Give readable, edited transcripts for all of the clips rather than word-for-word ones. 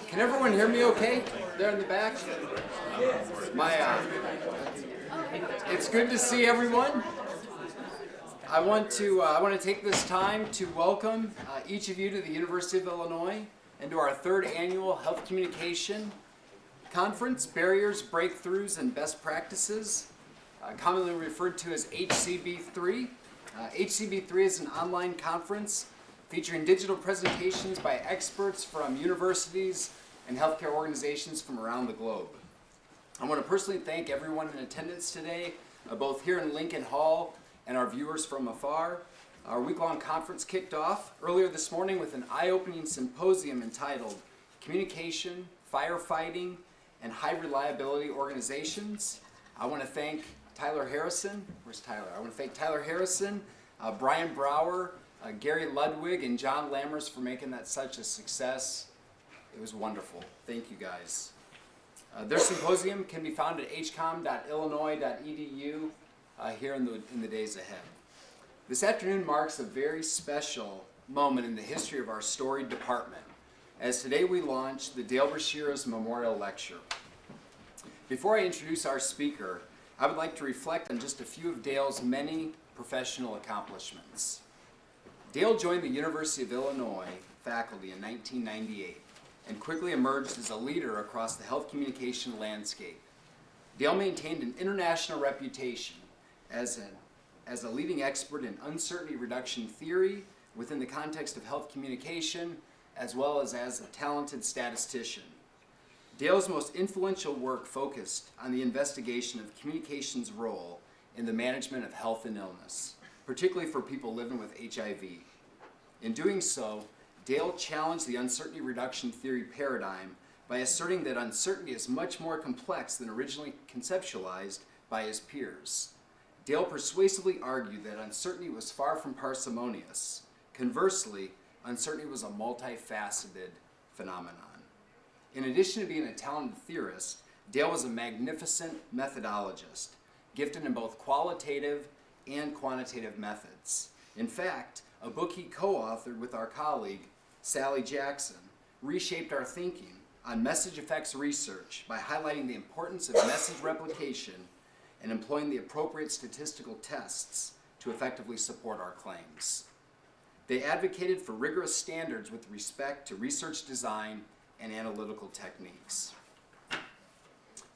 Can everyone hear me okay there in the back? It's good to see everyone. I want to take this time to welcome each of you to the University of Illinois and to our third annual Health Communication Conference, Barriers, Breakthroughs, and Best Practices, commonly referred to as HCB3. HCB3 is an online conference featuring digital presentations by experts from universities and healthcare organizations from around the globe. I want to personally thank everyone in attendance today, both here in Lincoln Hall and our viewers from afar. Our week-long conference kicked off earlier this morning with an eye-opening symposium entitled Communication, Firefighting, and High Reliability Organizations. I want to thank Tyler Harrison. Where's Tyler? I want to thank Tyler Harrison, Brian Brower, Gary Ludwig, and John Lammers for making that such a success. It was wonderful. Thank you guys. Their symposium can be found at hcom.illinois.edu here in the days ahead. This afternoon marks a very special moment in the history of our storied department, as today we launch the Dale Brashers Memorial Lecture. Before I introduce our speaker, I would like to reflect on just a few of Dale's many professional accomplishments. Dale joined the University of Illinois faculty in 1998 and quickly emerged as a leader across the health communication landscape. Dale maintained an international reputation as a leading expert in uncertainty reduction theory within the context of health communication, as well as a talented statistician. Dale's most influential work focused on the investigation of communication's role in the management of health and illness, particularly for people living with HIV. In doing so, Dale challenged the uncertainty reduction theory paradigm by asserting that uncertainty is much more complex than originally conceptualized by his peers. Dale persuasively argued that uncertainty was far from parsimonious. Conversely, uncertainty was a multifaceted phenomenon. In addition to being a talented theorist, Dale was a magnificent methodologist, gifted in both qualitative and quantitative methods. In fact, a book he co-authored with our colleague, Sally Jackson, reshaped our thinking on message effects research by highlighting the importance of message replication and employing the appropriate statistical tests to effectively support our claims. They advocated for rigorous standards with respect to research design and analytical techniques.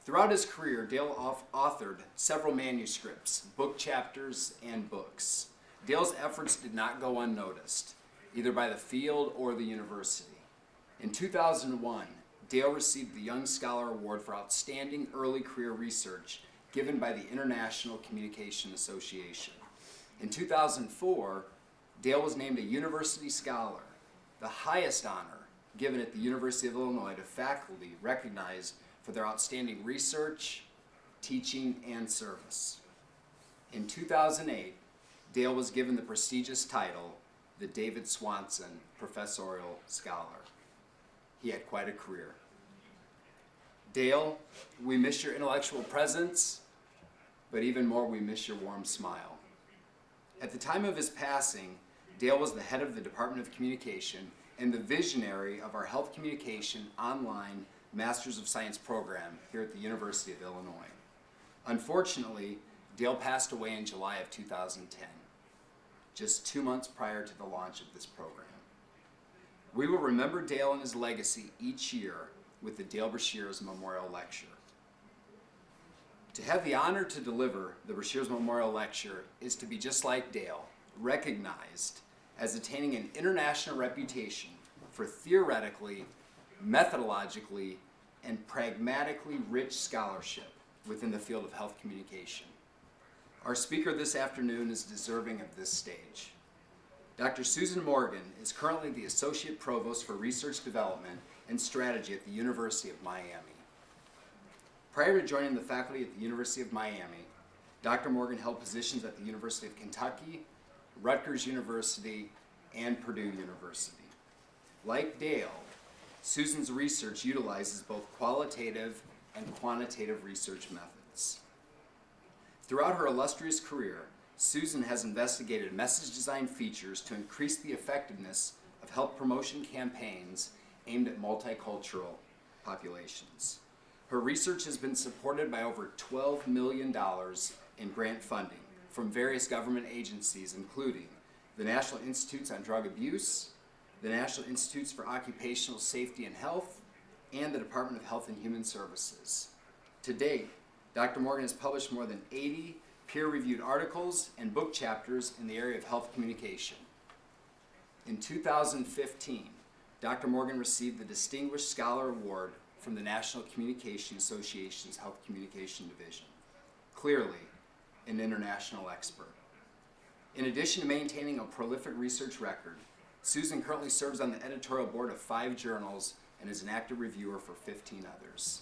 Throughout his career, Dale authored several manuscripts, book chapters, and books. Dale's efforts did not go unnoticed, either by the field or the university. In 2001, Dale received the Young Scholar Award for Outstanding Early Career Research given by the International Communication Association. In 2004, Dale was named a University Scholar, the highest honor given at the University of Illinois to faculty recognized for their outstanding research, teaching, and service. In 2008, Dale was given the prestigious title, the David Swanson Professorial Scholar. He had quite a career. Dale, we miss your intellectual presence, but even more, we miss your warm smile. At the time of his passing, Dale was the head of the Department of Communication and the visionary of our Health Communication Online Masters of Science program here at the University of Illinois. Unfortunately, Dale passed away in July of 2010, just 2 months prior to the launch of this program. We will remember Dale and his legacy each year with the Dale Brashers Memorial Lecture. To have the honor to deliver the Brashers Memorial Lecture is to be just like Dale, recognized as attaining an international reputation for theoretically, methodologically, and pragmatically rich scholarship within the field of health communication. Our speaker this afternoon is deserving of this stage. Dr. Susan Morgan is currently the Associate Provost for Research Development and Strategy at the University of Miami. Prior to joining the faculty at the University of Miami, Dr. Morgan held positions at the University of Kentucky, Rutgers University, and Purdue University. Like Dale, Susan's research utilizes both qualitative and quantitative research methods. Throughout her illustrious career, Susan has investigated message design features to increase the effectiveness of health promotion campaigns aimed at multicultural populations. Her research has been supported by over $12 million in grant funding from various government agencies, including the National Institutes on Drug Abuse, the National Institutes for Occupational Safety and Health, and the Department of Health and Human Services. To date, Dr. Morgan has published more than 80 peer-reviewed articles and book chapters in the area of health communication. In 2015, Dr. Morgan received the Distinguished Scholar Award from the National Communication Association's Health Communication Division. Clearly, an international expert. In addition to maintaining a prolific research record, Susan currently serves on the editorial board of 5 journals and is an active reviewer for 15 others.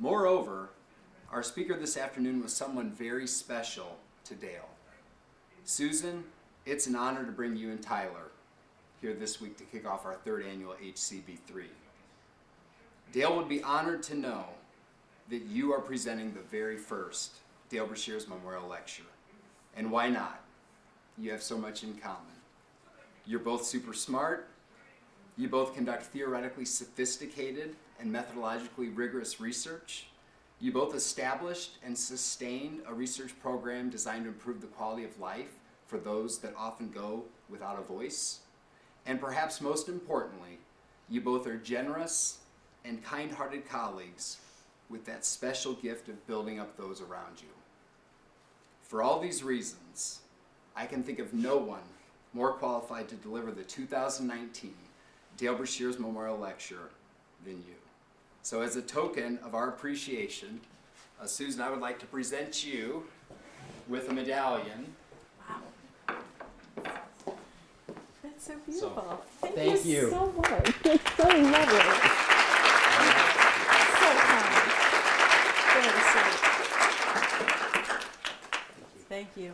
Moreover, our speaker this afternoon was someone very special to Dale. Susan, it's an honor to bring you and Tyler here this week to kick off our 3rd annual HCB3. Dale would be honored to know that you are presenting the very first Dale Brashers Memorial Lecture. And why not? You have so much in common. You're both super smart. You both conduct theoretically sophisticated and methodologically rigorous research. You both established and sustained a research program designed to improve the quality of life for those that often go without a voice. And perhaps most importantly, you both are generous and kind-hearted colleagues with that special gift of building up those around you. For all these reasons, I can think of no one more qualified to deliver the 2019 Dale Brashers Memorial Lecture than you. So as a token of our appreciation, Susan, I would like to present you with a medallion. Wow. That's so beautiful. Thank you so much. It's so lovely. So kind. Very sweet. Thank you.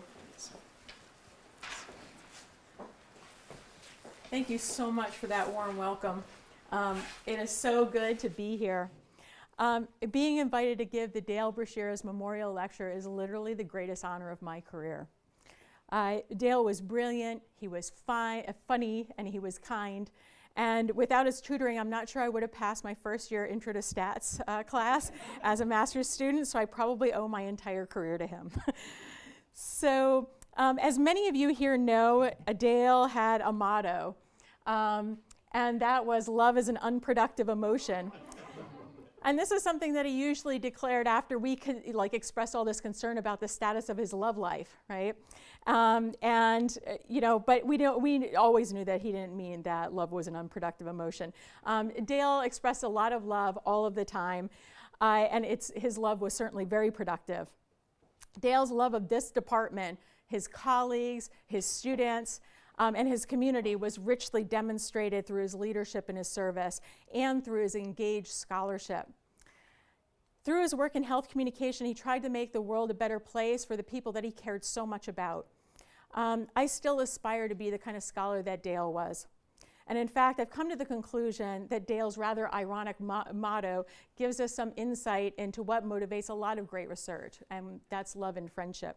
Thank you so much for that warm welcome. It is so good to be here. Being invited to give the Dale Brashers Memorial Lecture is literally the greatest honor of my career. Dale was brilliant, he was funny, and he was kind. And without his tutoring, I'm not sure I would have passed my first year Intro to Stats class as a master's student, so I probably owe my entire career to him. So, as many of you here know, Dale had a motto. And that was, love is an unproductive emotion. And this is something that he usually declared after we expressed all this concern about the status of his love life, right? But we always knew that he didn't mean that love was an unproductive emotion. Dale expressed a lot of love all of the time, and his love was certainly very productive. Dale's love of this department, his colleagues, his students, and his community was richly demonstrated through his leadership and his service and through his engaged scholarship. Through his work in health communication, he tried to make the world a better place for the people that he cared so much about. I still aspire to be the kind of scholar that Dale was. And in fact, I've come to the conclusion that Dale's rather ironic motto gives us some insight into what motivates a lot of great research, and that's love and friendship.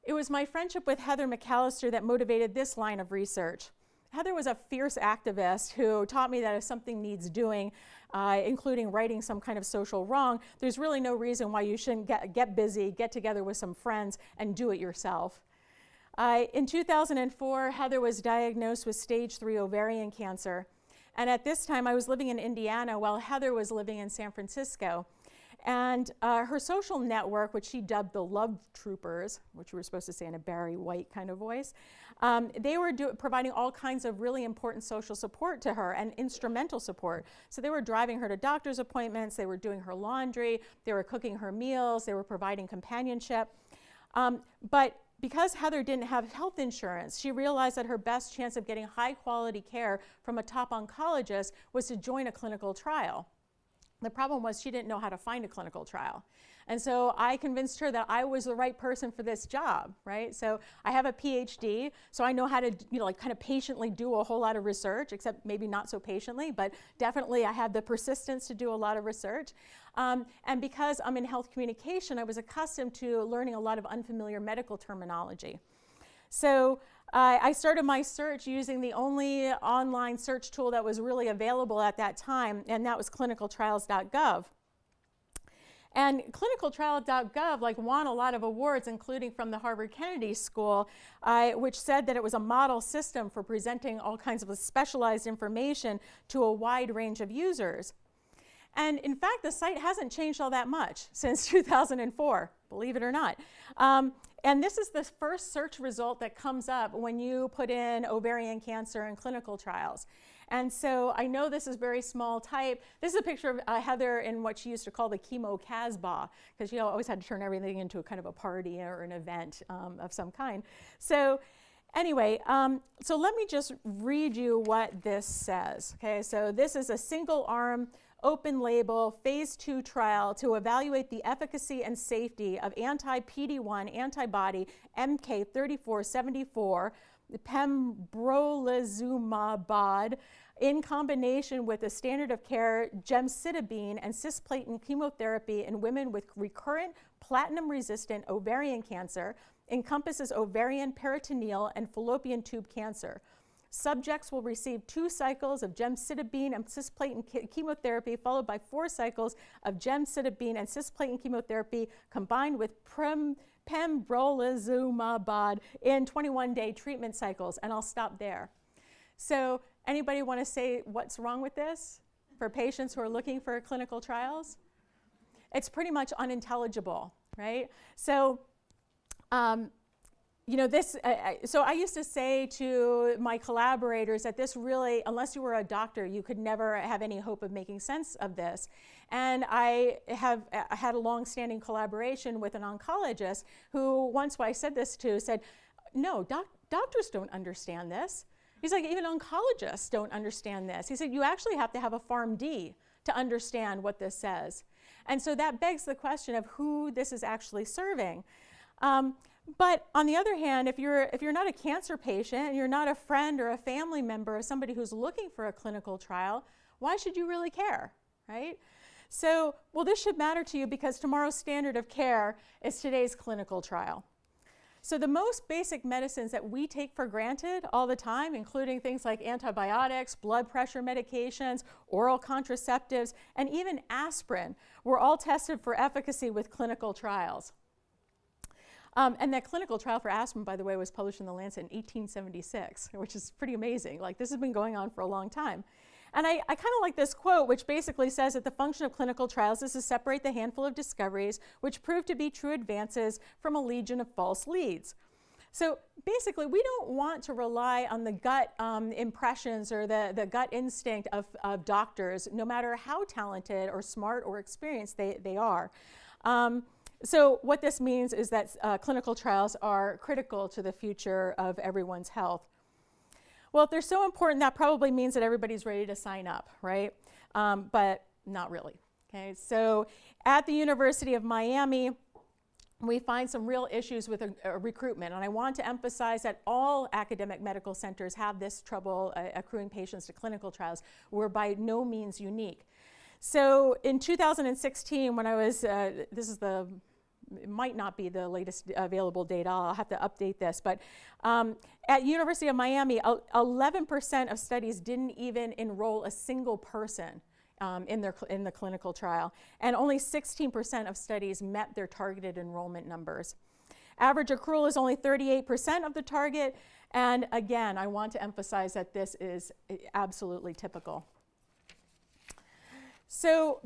It was my friendship with Heather McAllister that motivated this line of research. Heather was a fierce activist who taught me that if something needs doing, including righting some kind of social wrong, there's really no reason why you shouldn't get busy, get together with some friends, and do it yourself. In 2004, Heather was diagnosed with stage 3 ovarian cancer. And at this time, I was living in Indiana while Heather was living in San Francisco. And her social network, which she dubbed the Love Troopers, which we were supposed to say in a Barry White kind of voice, they were providing all kinds of really important social support to her and instrumental support. So they were driving her to doctor's appointments, they were doing her laundry, they were cooking her meals, they were providing companionship. But because Heather didn't have health insurance, she realized that her best chance of getting high quality care from a top oncologist was to join a clinical trial. The problem was she didn't know how to find a clinical trial. And so I convinced her that I was the right person for this job, right? So I have a PhD, so I know how to, like kind of patiently do a whole lot of research, except maybe not so patiently, but definitely I had the persistence to do a lot of research. And because I'm in health communication, I was accustomed to learning a lot of unfamiliar medical terminology. So I started my search using the only online search tool that was really available at that time, and that was Clinicaltrials.gov. And Clinicaltrials.gov won a lot of awards, including from the Harvard Kennedy School, which said that it was a model system for presenting all kinds of specialized information to a wide range of users. And in fact, the site hasn't changed all that much since 2004, believe it or not. And this is the first search result that comes up when you put in ovarian cancer and clinical trials. And so I know this is very small type. This is a picture of Heather in what she used to call the chemo Casbah, because she always had to turn everything into a kind of a party or an event of some kind. So anyway, so let me just read you what this says. Okay, so this is a single arm, open label, phase 2 trial to evaluate the efficacy and safety of anti-PD-1 antibody MK3474, pembrolizumab, in combination with the standard of care gemcitabine and cisplatin chemotherapy in women with recurrent platinum-resistant ovarian cancer, encompasses ovarian, peritoneal, and fallopian tube cancer. Subjects will receive 2 cycles of gemcitabine and cisplatin chemotherapy, followed by 4 cycles of gemcitabine and cisplatin chemotherapy combined with pembrolizumab in 21-day treatment cycles. And I'll stop there. So anybody want to say what's wrong with this for patients who are looking for clinical trials? It's pretty much unintelligible, right? So so I used to say to my collaborators that this really, unless you were a doctor, you could never have any hope of making sense of this. And I had a long-standing collaboration with an oncologist who, once I said this to, said, no, doctors don't understand this. He's like, even oncologists don't understand this. He said, you actually have to have a PharmD to understand what this says. And so that begs the question of who this is actually serving. But on the other hand, if you're not a cancer patient and you're not a friend or a family member of somebody who's looking for a clinical trial, why should you really care, right? So, well, this should matter to you because tomorrow's standard of care is today's clinical trial. So the most basic medicines that we take for granted all the time, including things like antibiotics, blood pressure medications, oral contraceptives, and even aspirin, were all tested for efficacy with clinical trials. And that clinical trial for aspirin, by the way, was published in The Lancet in 1876, which is pretty amazing. This has been going on for a long time. And I kind of like this quote, which basically says that the function of clinical trials is to separate the handful of discoveries which prove to be true advances from a legion of false leads. So basically, we don't want to rely on the gut impressions or the gut instinct of doctors, no matter how talented or smart or experienced they are. So what this means is that clinical trials are critical to the future of everyone's health. Well, if they're so important, that probably means that everybody's ready to sign up, right? But not really, okay? So at the University of Miami, we find some real issues with recruitment, and I want to emphasize that all academic medical centers have this trouble accruing patients to clinical trials. We're by no means unique. So in 2016, when I was, it might not be the latest available data, I'll have to update this, but at University of Miami, 11% of studies didn't even enroll a single person in the clinical trial, and only 16% of studies met their targeted enrollment numbers. Average accrual is only 38% of the target, and again, I want to emphasize that this is absolutely typical. So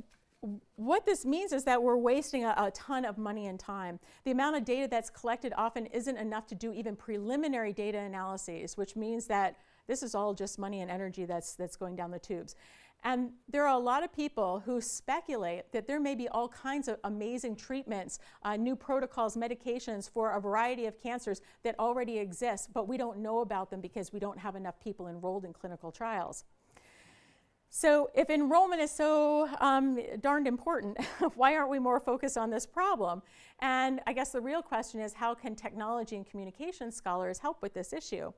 what this means is that we're wasting a ton of money and time. The amount of data that's collected often isn't enough to do even preliminary data analyses, which means that this is all just money and energy that's going down the tubes. And there are a lot of people who speculate that there may be all kinds of amazing treatments, new protocols, medications for a variety of cancers that already exist, but we don't know about them because we don't have enough people enrolled in clinical trials. So if enrollment is so darned important, why aren't we more focused on this problem? And I guess the real question is, how can technology and communication scholars help with this issue?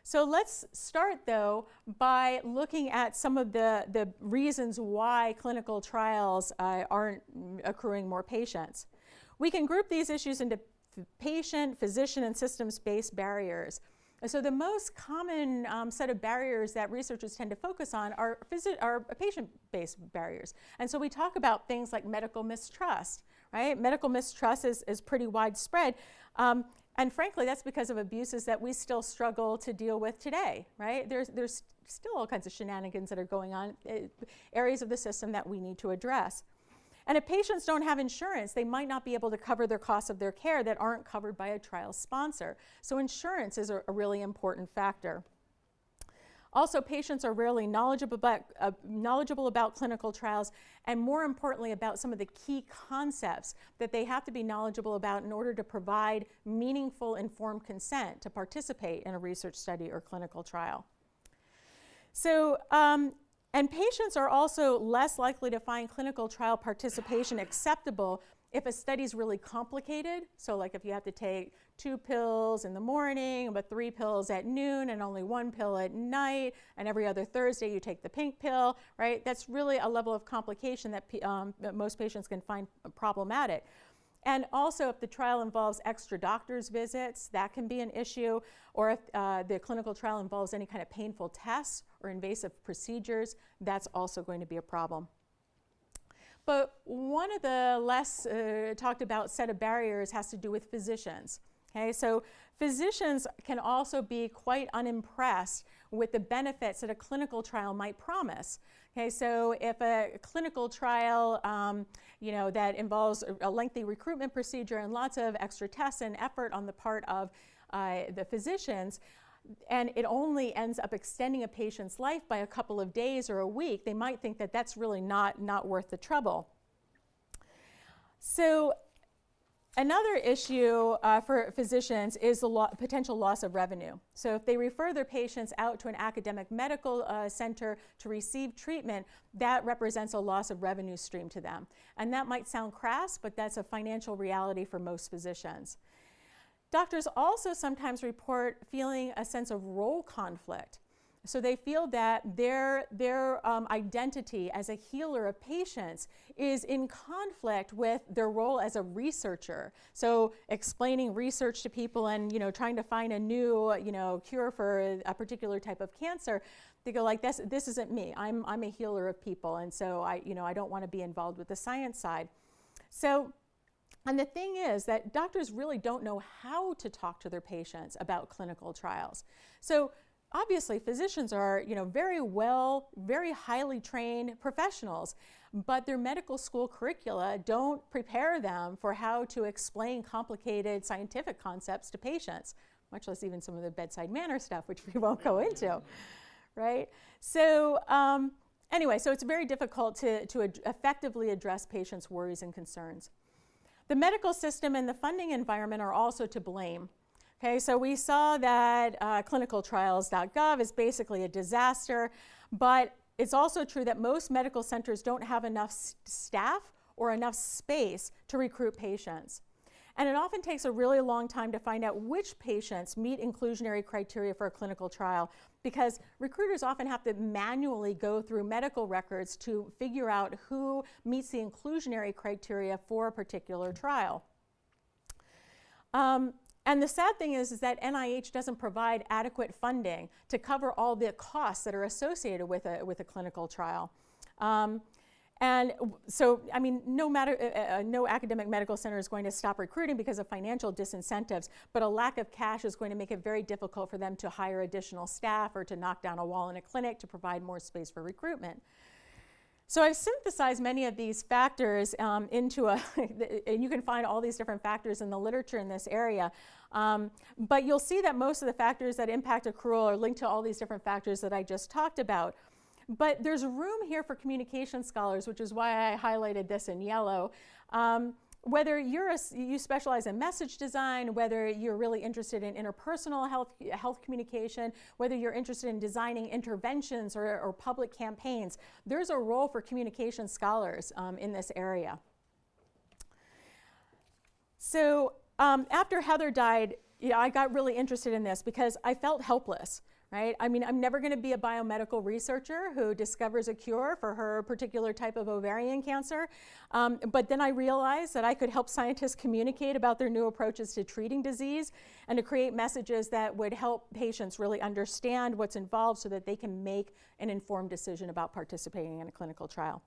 So let's start, though, by looking at some of the reasons why clinical trials aren't accruing more patients. We can group these issues into patient, physician, and systems-based barriers. So the most common set of barriers that researchers tend to focus on are patient-based barriers. And so we talk about things like medical mistrust, right? Medical mistrust is pretty widespread. And frankly, that's because of abuses that we still struggle to deal with today, right? There's still all kinds of shenanigans that are going on, areas of the system that we need to address. And if patients don't have insurance, they might not be able to cover their costs of their care that aren't covered by a trial sponsor. So insurance is a really important factor. Also, patients are rarely knowledgeable about clinical trials, and more importantly, about some of the key concepts that they have to be knowledgeable about in order to provide meaningful, informed consent to participate in a research study or clinical trial. So, and patients are also less likely to find clinical trial participation acceptable if a study is really complicated. So like if you have to take 2 pills in the morning, but 3 pills at noon and only 1 pill at night, and every other Thursday you take the pink pill, right? That's really a level of complication that most patients can find problematic. And also, if the trial involves extra doctor's visits, that can be an issue. Or if the clinical trial involves any kind of painful tests or invasive procedures, that's also going to be a problem. But one of the less talked about set of barriers has to do with physicians. Okay, so physicians can also be quite unimpressed with the benefits that a clinical trial might promise. Okay, so if a clinical trial, that involves a lengthy recruitment procedure and lots of extra tests and effort on the part of the physicians, and it only ends up extending a patient's life by a couple of days or a week, they might think that that's really not worth the trouble. So another issue for physicians is the potential loss of revenue. So if they refer their patients out to an academic medical center to receive treatment, that represents a loss of revenue stream to them. And that might sound crass, but that's a financial reality for most physicians. Doctors also sometimes report feeling a sense of role conflict. So they feel that their identity as a healer of patients is in conflict with their role as a researcher. So explaining research to people and trying to find a new cure for a particular type of cancer, they go like, this isn't me. I'm a healer of people, and so I don't want to be involved with the science side. So. And the thing is that doctors really don't know how to talk to their patients about clinical trials. So obviously physicians are, very highly trained professionals, but their medical school curricula don't prepare them for how to explain complicated scientific concepts to patients, much less even some of the bedside manner stuff, which we won't go into, right? So anyway, so it's very difficult to effectively address patients' worries and concerns. The medical system and the funding environment are also to blame. Okay, so we saw that Clinicaltrials.gov is basically a disaster, but it's also true that most medical centers don't have enough staff or enough space to recruit patients. And it often takes a really long time to find out which patients meet inclusionary criteria for a clinical trial, because recruiters often have to manually go through medical records to figure out who meets the inclusionary criteria for a particular trial. And the sad thing is that NIH doesn't provide adequate funding to cover all the costs that are associated with a clinical trial. And so, I mean, no academic medical center is going to stop recruiting because of financial disincentives, but a lack of cash is going to make it very difficult for them to hire additional staff or to knock down a wall in a clinic to provide more space for recruitment. So I've synthesized many of these factors into and you can find all these different factors in the literature in this area. But you'll see that most of the factors that impact accrual are linked to all these different factors that I just talked about. But there's room here for communication scholars, which is why I highlighted this in yellow, whether you specialize in message design, whether you're really interested in interpersonal health communication, whether you're interested in designing interventions or public campaigns, there's a role for communication scholars in this area. So after Heather died, I got really interested in this because I felt helpless. Right? I mean, I'm never going to be a biomedical researcher who discovers a cure for her particular type of ovarian cancer. But then I realized that I could help scientists communicate about their new approaches to treating disease and to create messages that would help patients really understand what's involved so that they can make an informed decision about participating in a clinical trial.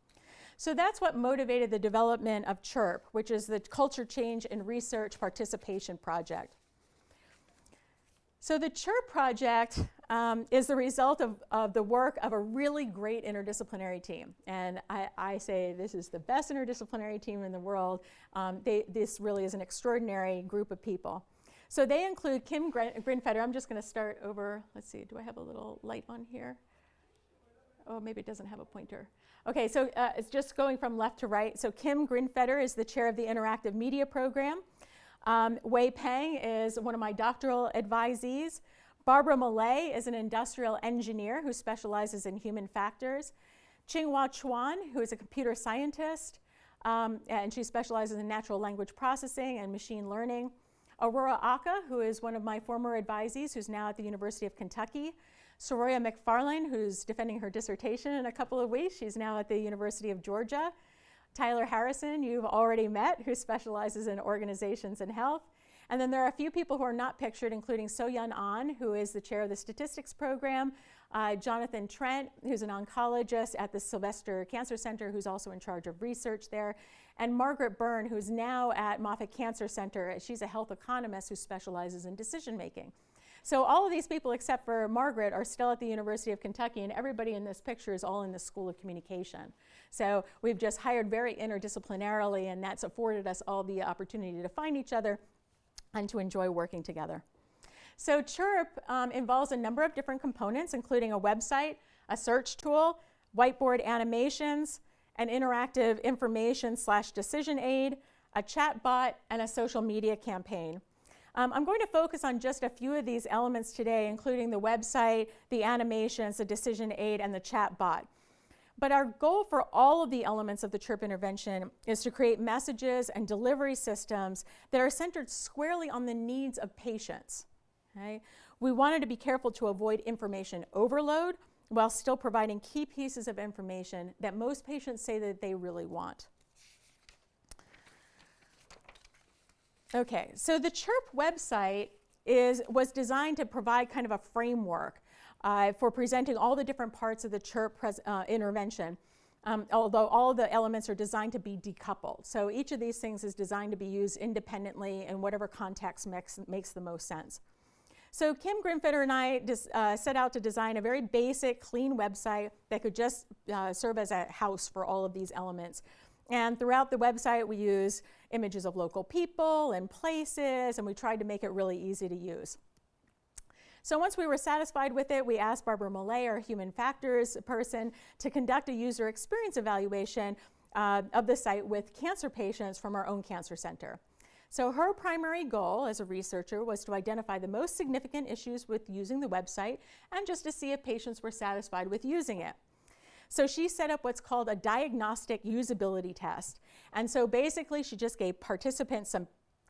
So that's what motivated the development of CHIRP, which is the Culture Change in Research Participation Project. So the CHIRP project is the result of the work of a really great interdisciplinary team. And I say this is the best interdisciplinary team in the world. This really is an extraordinary group of people. So they include Kim Grinfeder. I'm just going to start over. Let's see, do I have a little light on here? Oh, maybe it doesn't have a pointer. Okay, so it's just going from left to right. So Kim Grinfeder is the chair of the Interactive Media Program. Wei Peng is one of my doctoral advisees. Barbara Millay is an industrial engineer who specializes in human factors. Qinghua Chuan, who is a computer scientist, and she specializes in natural language processing and machine learning. Aurora Aka, who is one of my former advisees, who's now at the University of Kentucky. Soroya McFarlane, who's defending her dissertation in a couple of weeks. She's now at the University of Georgia. Tyler Harrison, you've already met, who specializes in organizations and health. And then there are a few people who are not pictured, including So-Yun Ahn, who is the chair of the statistics program, Jonathan Trent, who's an oncologist at the Sylvester Cancer Center, who's also in charge of research there, and Margaret Byrne, who's now at Moffitt Cancer Center. She's a health economist who specializes in decision making. So all of these people, except for Margaret, are still at the University of Kentucky, and everybody in this picture is all in the School of Communication. So we've just hired very interdisciplinarily, and that's afforded us all the opportunity to find each other and to enjoy working together. So CHIRP involves a number of different components, including a website, a search tool, whiteboard animations, an interactive information/decision aid, a chat bot, and a social media campaign. I'm going to focus on just a few of these elements today, including the website, the animations, the decision aid, and the chat bot. But our goal for all of the elements of the CHIRP intervention is to create messages and delivery systems that are centered squarely on the needs of patients. Okay? We wanted to be careful to avoid information overload while still providing key pieces of information that most patients say that they really want. Okay, so the CHIRP website was designed to provide kind of a framework for presenting all the different parts of the CHIRP intervention, although all the elements are designed to be decoupled. So each of these things is designed to be used independently in whatever context makes the most sense. So Kim Grinfeder and I set out to design a very basic, clean website that could just serve as a house for all of these elements. And throughout the website, we use images of local people and places, and we tried to make it really easy to use. So once we were satisfied with it, we asked Barbara Millay, our human factors person, to conduct a user experience evaluation of the site with cancer patients from our own cancer center. So her primary goal as a researcher was to identify the most significant issues with using the website and just to see if patients were satisfied with using it. So she set up what's called a diagnostic usability test. And so basically she just gave participants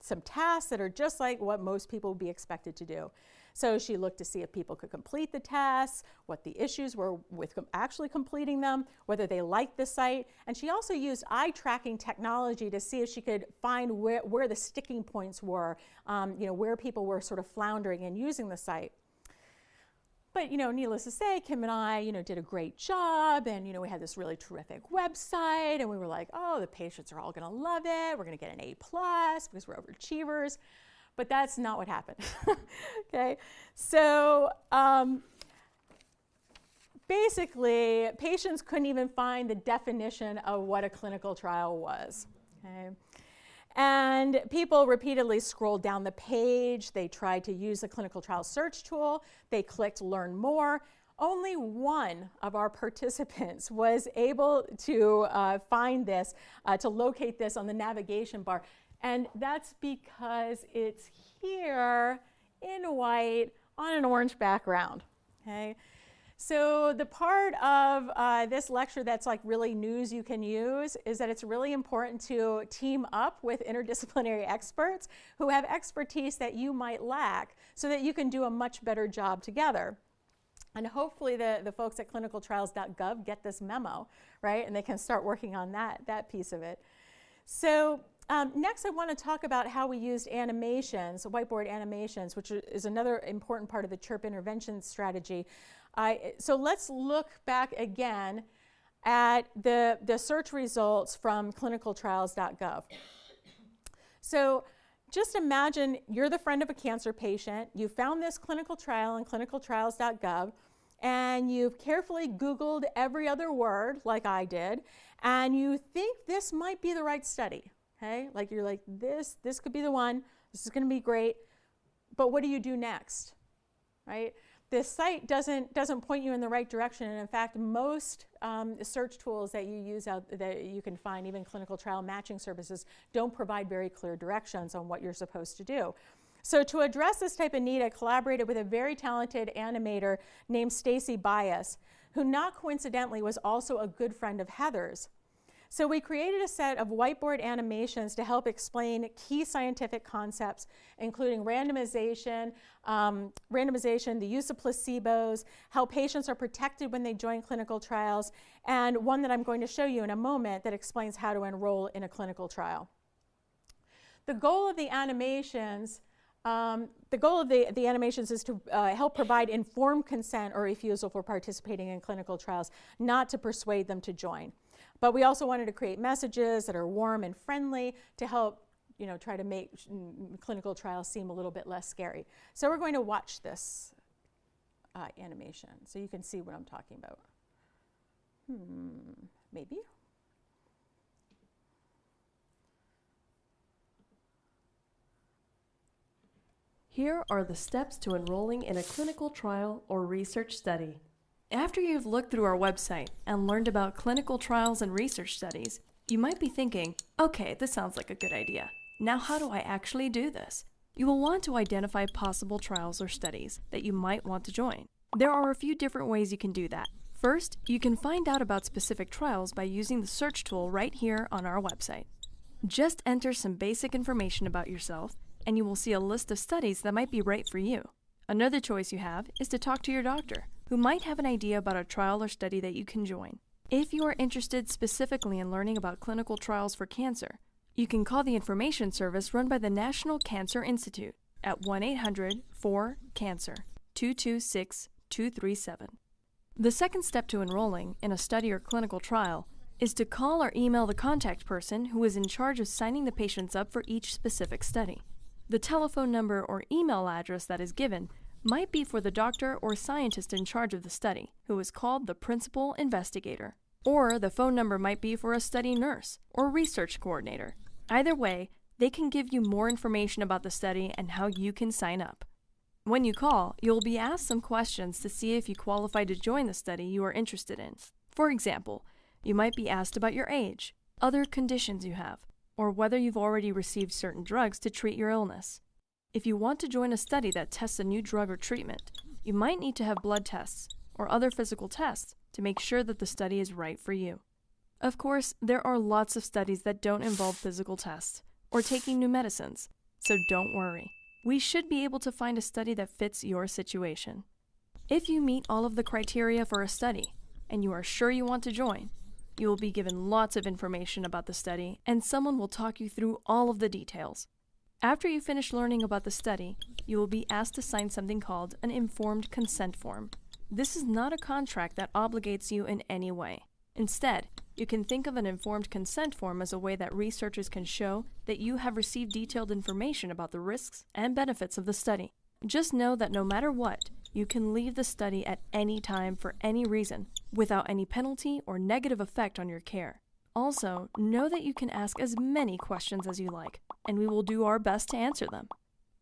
some tasks that are just like what most people would be expected to do. So she looked to see if people could complete the tasks, what the issues were with actually completing them, whether they liked the site. And she also used eye tracking technology to see if she could find where the sticking points were, where people were sort of floundering in using the site. But, needless to say, Kim and I, did a great job, and, we had this really terrific website, and we were like, oh, the patients are all going to love it. We're going to get an A+ because we're overachievers. But that's not what happened. Okay, so basically, patients couldn't even find the definition of what a clinical trial was. Okay? And people repeatedly scrolled down the page. They tried to use the clinical trial search tool. They clicked learn more. Only one of our participants was able to find this, to locate this on the navigation bar. And that's because it's here in white on an orange background, okay? So the part of this lecture that's like really news you can use is that it's really important to team up with interdisciplinary experts who have expertise that you might lack so that you can do a much better job together. And hopefully the folks at Clinicaltrials.gov get this memo, right? And they can start working on that piece of it. So next I want to talk about how we used animations, whiteboard animations, which is another important part of the CHIRP intervention strategy. So let's look back again at the search results from Clinicaltrials.gov. So just imagine you're the friend of a cancer patient. You found this clinical trial on Clinicaltrials.gov, and you've carefully Googled every other word, like I did, and you think this might be the right study. Okay, like you're like, this could be the one. This is going to be great. But what do you do next, right? This site doesn't point you in the right direction, and in fact, most search tools that you use that you can find, even clinical trial matching services, don't provide very clear directions on what you're supposed to do. So to address this type of need, I collaborated with a very talented animator named Stacy Bias, who not coincidentally was also a good friend of Heather's. So we created a set of whiteboard animations to help explain key scientific concepts, including randomization, the use of placebos, how patients are protected when they join clinical trials, and one that I'm going to show you in a moment that explains how to enroll in a clinical trial. The goal of the animations is to help provide informed consent or refusal for participating in clinical trials, not to persuade them to join. But we also wanted to create messages that are warm and friendly to help, try to make clinical trials seem a little bit less scary. So we're going to watch this animation so you can see what I'm talking about. Maybe. Here are the steps to enrolling in a clinical trial or research study. After you've looked through our website and learned about clinical trials and research studies, you might be thinking, okay, this sounds like a good idea. Now how do I actually do this? You will want to identify possible trials or studies that you might want to join. There are a few different ways you can do that. First, you can find out about specific trials by using the search tool right here on our website. Just enter some basic information about yourself, and you will see a list of studies that might be right for you. Another choice you have is to talk to your doctor, who might have an idea about a trial or study that you can join. If you are interested specifically in learning about clinical trials for cancer, you can call the information service run by the National Cancer Institute at 1-800-4-CANCER, 226-237. The second step to enrolling in a study or clinical trial is to call or email the contact person who is in charge of signing the patients up for each specific study. The telephone number or email address that is given might be for the doctor or scientist in charge of the study, who is called the principal investigator. Or the phone number might be for a study nurse or research coordinator. Either way, they can give you more information about the study and how you can sign up. When you call, you'll be asked some questions to see if you qualify to join the study you are interested in. For example, you might be asked about your age, other conditions you have, or whether you've already received certain drugs to treat your illness. If you want to join a study that tests a new drug or treatment, you might need to have blood tests or other physical tests to make sure that the study is right for you. Of course, there are lots of studies that don't involve physical tests or taking new medicines, so don't worry. We should be able to find a study that fits your situation. If you meet all of the criteria for a study and you are sure you want to join, you will be given lots of information about the study and someone will talk you through all of the details. After you finish learning about the study, you will be asked to sign something called an informed consent form. This is not a contract that obligates you in any way. Instead, you can think of an informed consent form as a way that researchers can show that you have received detailed information about the risks and benefits of the study. Just know that no matter what, you can leave the study at any time for any reason, without any penalty or negative effect on your care. Also, know that you can ask as many questions as you like, and we will do our best to answer them.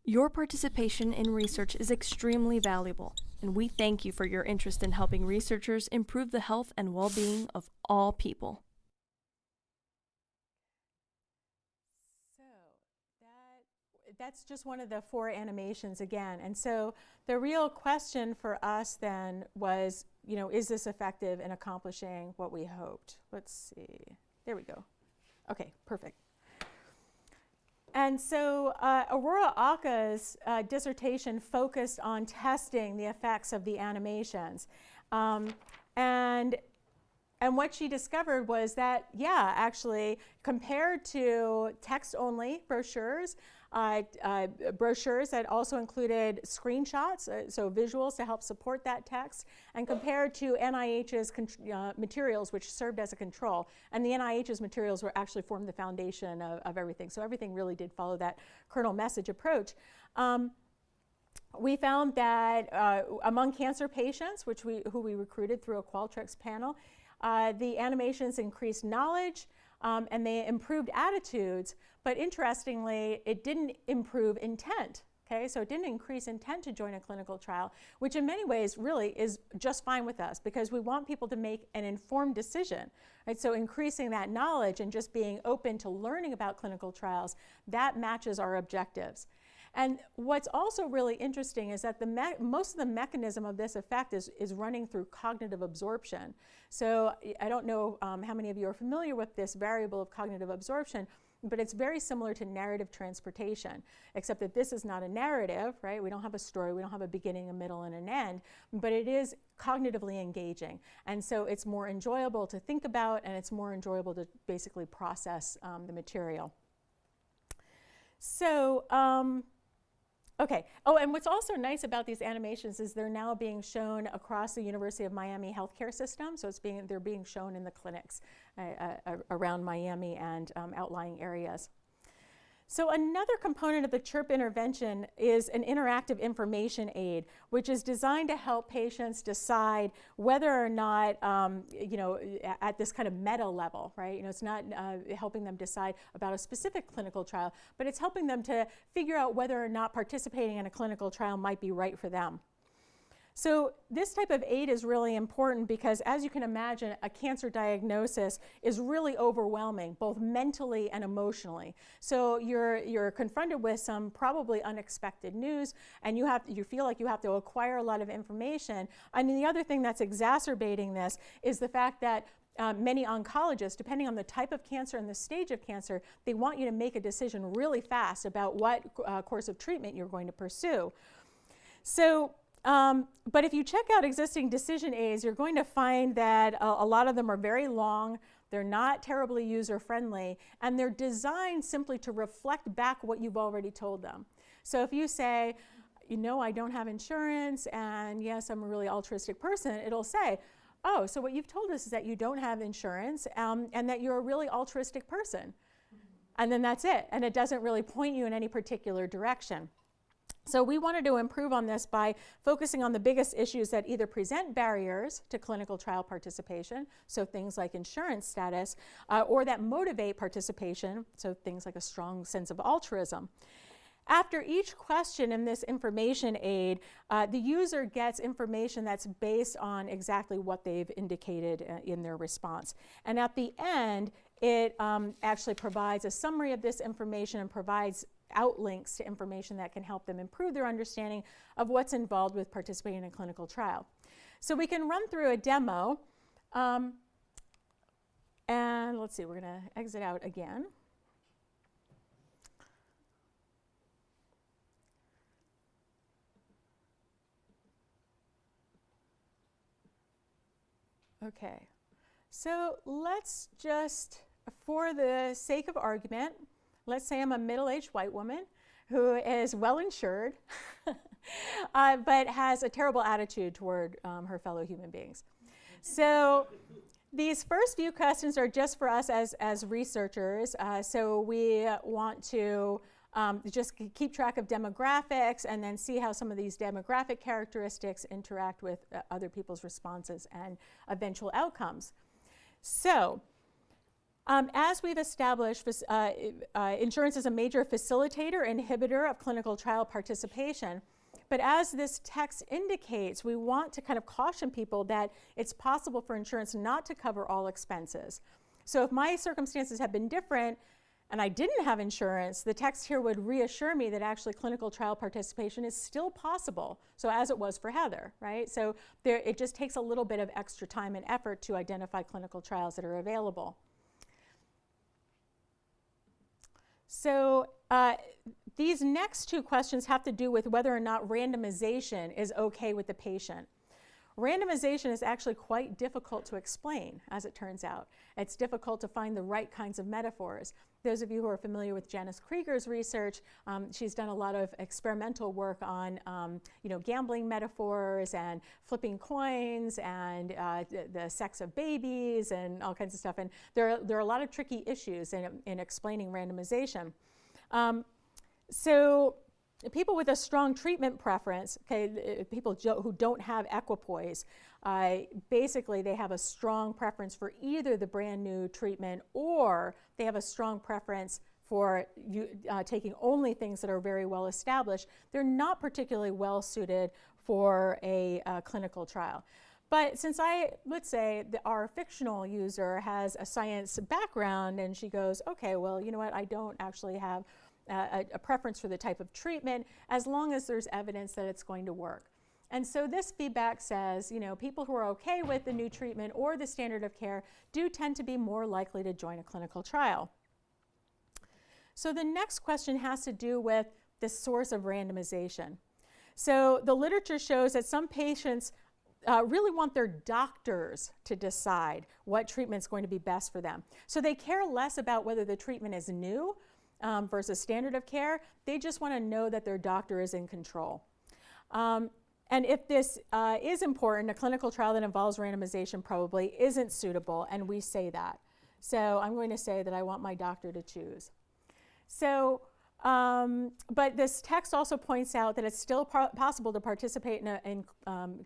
Your participation in research is extremely valuable, and we thank you for your interest in helping researchers improve the health and well-being of all people. So that's just one of the 4 animations again. And so the real question for us then was, is this effective in accomplishing what we hoped? Let's see. There we go. Okay, perfect. And so Aurora Aka's dissertation focused on testing the effects of the animations. And what she discovered was that, yeah, actually, compared to text-only brochures, brochures that also included screenshots, so visuals to help support that text, and compared to NIH's materials, which served as a control. And the NIH's materials were actually formed the foundation of everything. So everything really did follow that kernel message approach. We found that among cancer patients, who we recruited through a Qualtrics panel, the animations increased knowledge and they improved attitudes, but interestingly, it didn't improve intent. Okay, so it didn't increase intent to join a clinical trial, which in many ways really is just fine with us because we want people to make an informed decision. Right? So increasing that knowledge and just being open to learning about clinical trials, that matches our objectives. And what's also really interesting is that most of the mechanism of this effect is running through cognitive absorption. So I don't know how many of you are familiar with this variable of cognitive absorption, but it's very similar to narrative transportation, except that this is not a narrative, right? We don't have a story, we don't have a beginning, a middle, and an end, but it is cognitively engaging. And so it's more enjoyable to think about, and it's more enjoyable to basically process the material. So, okay. Oh, and what's also nice about these animations is they're now being shown across the University of Miami healthcare system. So they're being shown in the clinics around Miami and outlying areas. So another component of the CHIRP intervention is an interactive information aid, which is designed to help patients decide whether or not, at this kind of meta level, right? It's not helping them decide about a specific clinical trial, but it's helping them to figure out whether or not participating in a clinical trial might be right for them. So this type of aid is really important because, as you can imagine, a cancer diagnosis is really overwhelming, both mentally and emotionally. So you're confronted with some probably unexpected news, and you feel like you have to acquire a lot of information. And the other thing that's exacerbating this is the fact that many oncologists, depending on the type of cancer and the stage of cancer, they want you to make a decision really fast about what course of treatment you're going to pursue. So. But if you check out existing decision aids, you're going to find that a lot of them are very long, they're not terribly user-friendly, and they're designed simply to reflect back what you've already told them. So if you say, I don't have insurance, and yes, I'm a really altruistic person, it'll say, oh, so what you've told us is that you don't have insurance and that you're a really altruistic person. And then that's it, and it doesn't really point you in any particular direction. So we wanted to improve on this by focusing on the biggest issues that either present barriers to clinical trial participation, so things like insurance status, or that motivate participation, so things like a strong sense of altruism. After each question in this information aid, the user gets information that's based on exactly what they've indicated in their response. And at the end, it actually provides a summary of this information and provides outlinks to information that can help them improve their understanding of what's involved with participating in a clinical trial. So we can run through a demo, and let's see, we're going to exit out again. Okay, so let's just, for the sake of argument, let's say I'm a middle-aged white woman who is well-insured, but has a terrible attitude toward her fellow human beings. So these first few questions are just for us as researchers. So we want to just keep track of demographics and then see how some of these demographic characteristics interact with other people's responses and eventual outcomes. So, as we've established, insurance is a major facilitator, inhibitor of clinical trial participation, But as this text indicates, we want to kind of caution people that it's possible for insurance not to cover all expenses. So if my circumstances have been different and I didn't have insurance, the text here would reassure me that actually clinical trial participation is still possible, so as it was for Heather, right? So it just takes a little bit of extra time and effort to identify clinical trials that are available. So these next two questions have to do with whether or not randomization is okay with the patient. Randomization is actually quite difficult to explain, as it turns out. It's difficult to find the right kinds of metaphors. Those of you who are familiar with Janice Krieger's research, she's done a lot of experimental work on gambling metaphors and flipping coins and the sex of babies and all kinds of stuff. And there are a lot of tricky issues in explaining randomization. So people with a strong treatment preference, okay, people who don't have equipoise, basically they have a strong preference for either the brand new treatment or they have a strong preference for taking only things that are very well established. They're not particularly well suited for a clinical trial. But since let's say our fictional user has a science background and she goes, okay, well, you know what, I don't actually have a preference for the type of treatment as long as there's evidence that it's going to work. And so this feedback says, people who are okay with the new treatment or the standard of care do tend to be more likely to join a clinical trial. So the next question has to do with the source of randomization. So the literature shows that some patients really want their doctors to decide what treatment is going to be best for them. So they care less about whether the treatment is new versus standard of care. They just want to know that their doctor is in control. And if this is important, a clinical trial that involves randomization probably isn't suitable, and we say that. So I'm going to say that I want my doctor to choose. So, but this text also points out that it's still possible to participate in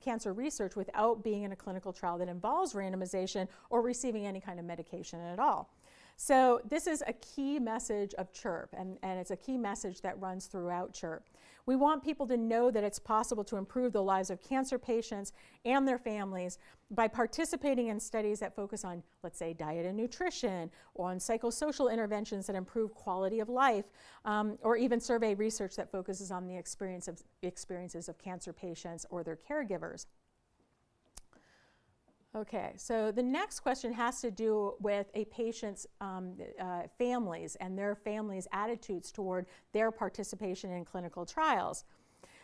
cancer research without being in a clinical trial that involves randomization or receiving any kind of medication at all. So this is a key message of CHIRP, and it's a key message that runs throughout CHIRP. We want people to know that it's possible to improve the lives of cancer patients and their families by participating in studies that focus on, let's say, diet and nutrition, or on psychosocial interventions that improve quality of life, or even survey research that focuses on the experiences of cancer patients or their caregivers. Okay, so the next question has to do with a patient's families and their families' attitudes toward their participation in clinical trials.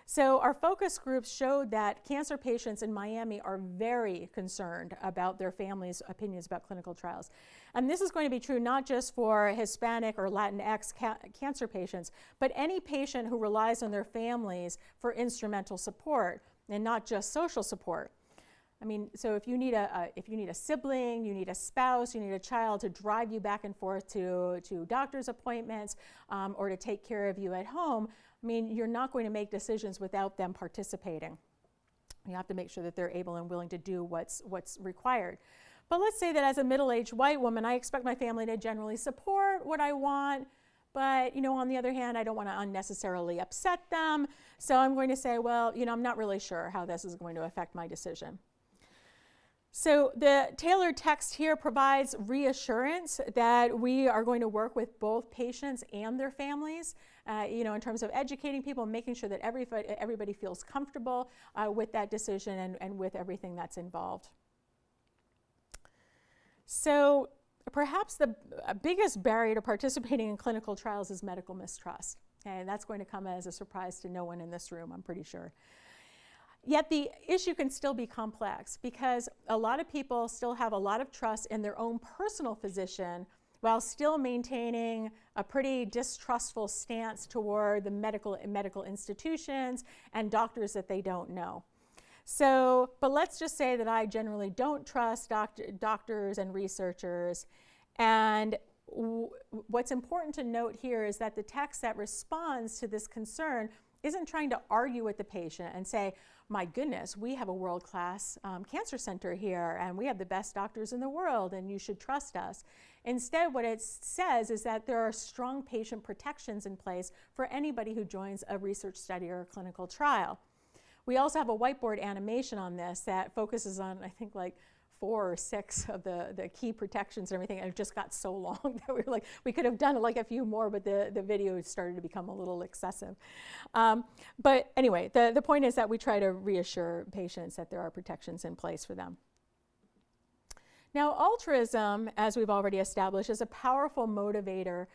So our focus groups showed that cancer patients in Miami are very concerned about their families' opinions about clinical trials. And this is going to be true not just for Hispanic or Latinx cancer patients, but any patient who relies on their families for instrumental support and not just social support. I mean, so if you need a sibling, you need a spouse, you need a child to drive you back and forth to doctor's appointments or to take care of you at home, I mean, you're not going to make decisions without them participating. You have to make sure that they're able and willing to do what's required. But let's say that as a middle-aged white woman, I expect my family to generally support what I want, but on the other hand, I don't want to unnecessarily upset them. So I'm going to say, well, I'm not really sure how this is going to affect my decision. So the tailored text here provides reassurance that we are going to work with both patients and their families, in terms of educating people and making sure that everybody feels comfortable with that decision and with everything that's involved. So perhaps the biggest barrier to participating in clinical trials is medical mistrust. Okay, that's going to come as a surprise to no one in this room, I'm pretty sure. Yet the issue can still be complex because a lot of people still have a lot of trust in their own personal physician while still maintaining a pretty distrustful stance toward the medical institutions and doctors that they don't know. So, but let's just say that I generally don't trust doctors and researchers. And what's important to note here is that the text that responds to this concern isn't trying to argue with the patient and say, my goodness, we have a world-class cancer center here and we have the best doctors in the world and you should trust us. Instead, what it says is that there are strong patient protections in place for anybody who joins a research study or a clinical trial. We also have a whiteboard animation on this that focuses on, I think, like 4 or 6 of the key protections and everything, and it just got so long that we were like, we could have done like a few more, but the video started to become a little excessive. But anyway, the point is that we try to reassure patients that there are protections in place for them. Now, altruism, as we've already established, is a powerful motivator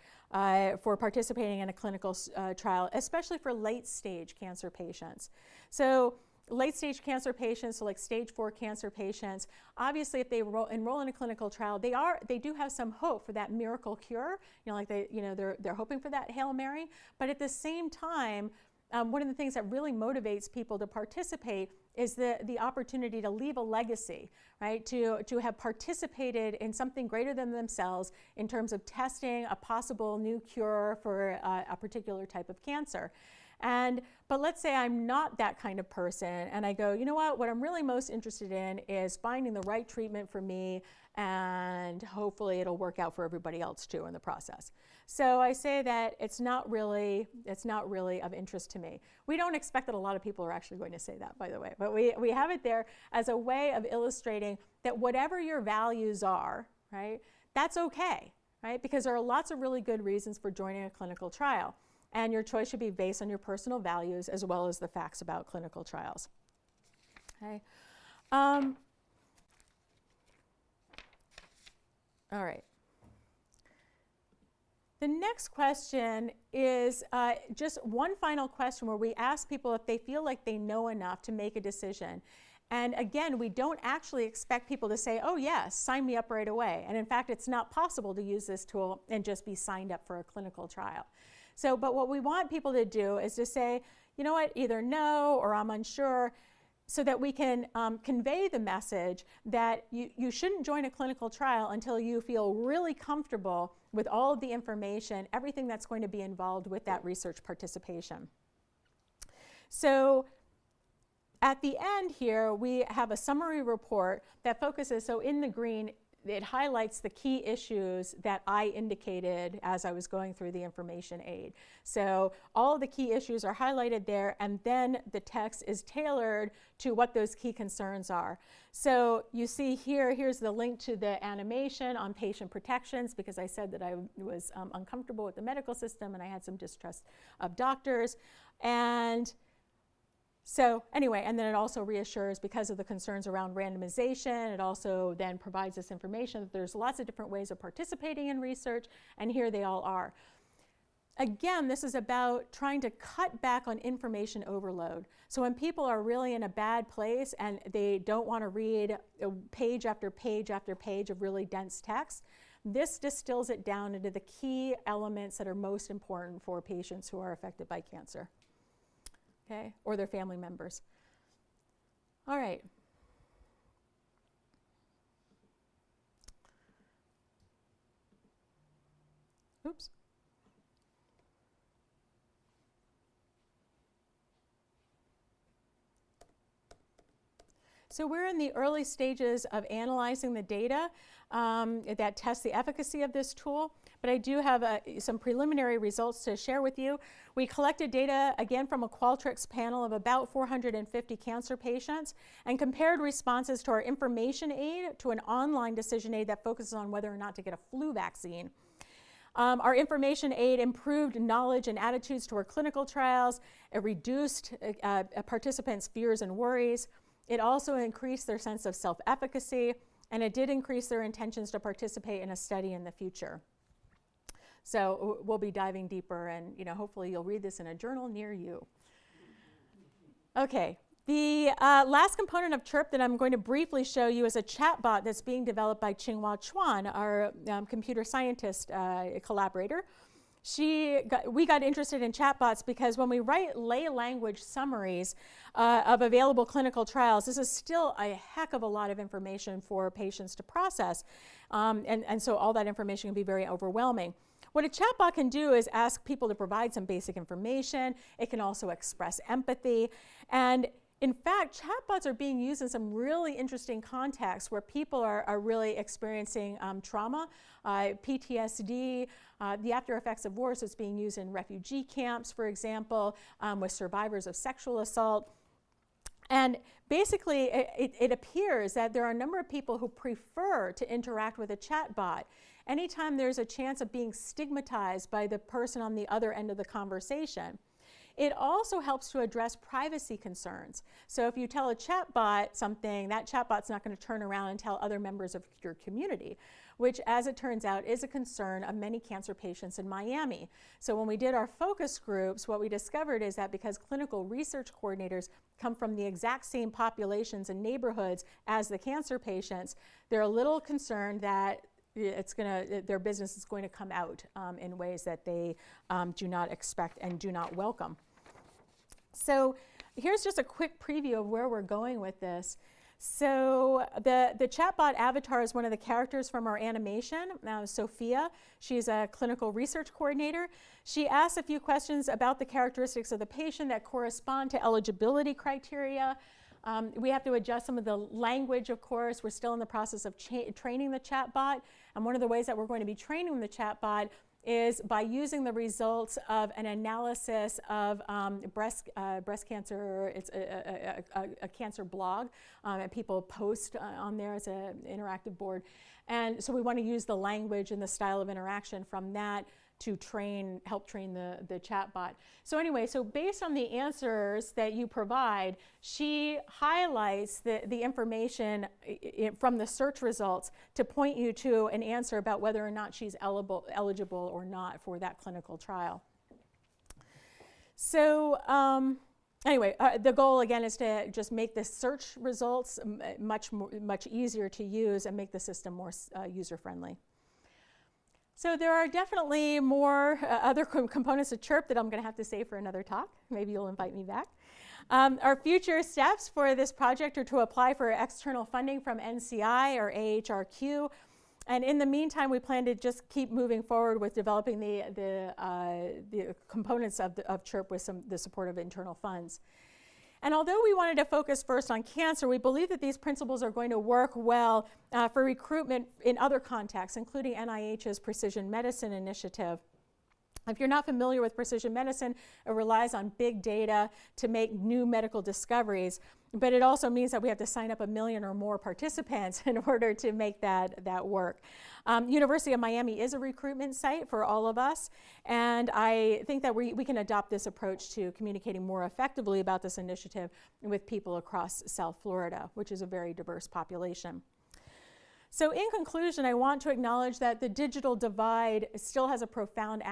for participating in a clinical trial, especially for late-stage cancer patients. So late-stage cancer patients, so like stage 4 cancer patients, obviously if they enroll in a clinical trial, they do have some hope for that miracle cure. Like they're hoping for that Hail Mary. But at the same time, one of the things that really motivates people to participate is the opportunity to leave a legacy, right? To have participated in something greater than themselves in terms of testing a possible new cure for a particular type of cancer. But let's say I'm not that kind of person, and I go, you know what I'm really most interested in is finding the right treatment for me, and hopefully it'll work out for everybody else too in the process. So I say that it's not really of interest to me. We don't expect that a lot of people are actually going to say that, by the way, but we have it there as a way of illustrating that whatever your values are, right, that's okay, right? Because there are lots of really good reasons for joining a clinical trial. And your choice should be based on your personal values as well as the facts about clinical trials. Okay. All right. The next question is just one final question where we ask people if they feel like they know enough to make a decision. And again, we don't actually expect people to say, oh yes, sign me up right away. And in fact, it's not possible to use this tool and just be signed up for a clinical trial. So, but what we want people to do is to say, you know what, either no or I'm unsure, so that we can convey the message that you shouldn't join a clinical trial until you feel really comfortable with all of the information, everything that's going to be involved with that research participation. So at the end here, we have a summary report that focuses, so in the green, it highlights the key issues that I indicated as I was going through the information aid. So all of the key issues are highlighted there, and then the text is tailored to what those key concerns are. So you see here's the link to the animation on patient protections, because I said that I was uncomfortable with the medical system and I had some distrust of doctors. And so anyway, and then it also reassures, because of the concerns around randomization, it also then provides this information that there's lots of different ways of participating in research, and here they all are. Again, this is about trying to cut back on information overload. So when people are really in a bad place and they don't want to read page after page after page of really dense text, this distills it down into the key elements that are most important for patients who are affected by cancer. Okay, or their family members. All right. Oops. So we're in the early stages of analyzing the data that test the efficacy of this tool, but I do have some preliminary results to share with you. We collected data, again, from a Qualtrics panel of about 450 cancer patients and compared responses to our information aid to an online decision aid that focuses on whether or not to get a flu vaccine. Our information aid improved knowledge and attitudes toward clinical trials. It reduced participants' fears and worries. It also increased their sense of self-efficacy, and it did increase their intentions to participate in a study in the future. So we'll be diving deeper, and hopefully you'll read this in a journal near you. Okay, the last component of CHIRP that I'm going to briefly show you is a chatbot that's being developed by Qinghua Chuan, our computer scientist collaborator. We got interested in chatbots because when we write lay language summaries of available clinical trials, this is still a heck of a lot of information for patients to process. And so all that information can be very overwhelming. What a chatbot can do is ask people to provide some basic information. It can also express empathy. And in fact, chatbots are being used in some really interesting contexts where people are really experiencing trauma, PTSD, the after effects of war. So it's being used in refugee camps, for example, with survivors of sexual assault. And basically, it appears that there are a number of people who prefer to interact with a chatbot anytime there's a chance of being stigmatized by the person on the other end of the conversation. It also helps to address privacy concerns. So if you tell a chatbot something, that chatbot's not going to turn around and tell other members of your community, which, as it turns out, is a concern of many cancer patients in Miami. So when we did our focus groups, what we discovered is that because clinical research coordinators come from the exact same populations and neighborhoods as the cancer patients, they're a little concerned that their business is going to come out in ways that they do not expect and do not welcome. So here's just a quick preview of where we're going with this. So the chatbot avatar is one of the characters from our animation. Sophia, she's a clinical research coordinator. She asks a few questions about the characteristics of the patient that correspond to eligibility criteria. We have to adjust some of the language, of course. We're still in the process of training the chatbot. And one of the ways that we're going to be training the chatbot is by using the results of an analysis of breast cancer. It's a cancer blog, and people post on there as an interactive board. And so we want to use the language and the style of interaction from that to help train the chatbot. So anyway, so based on the answers that you provide, she highlights the information from the search results to point you to an answer about whether or not she's eligible or not for that clinical trial. So anyway, the goal again is to just make the search results much easier to use and make the system more user-friendly. So there are definitely more other components of CHIRP that I'm going to have to save for another talk. Maybe you'll invite me back. Our future steps for this project are to apply for external funding from NCI or AHRQ. And in the meantime, we plan to just keep moving forward with developing the components of CHIRP with the support of internal funds. And although we wanted to focus first on cancer, we believe that these principles are going to work well for recruitment in other contexts, including NIH's Precision Medicine Initiative. If you're not familiar with precision medicine, it relies on big data to make new medical discoveries, but it also means that we have to sign up 1 million or more participants in order to make that work. University of Miami is a recruitment site for all of us, and I think that we can adopt this approach to communicating more effectively about this initiative with people across South Florida, which is a very diverse population. So in conclusion, I want to acknowledge that the digital divide still has a profound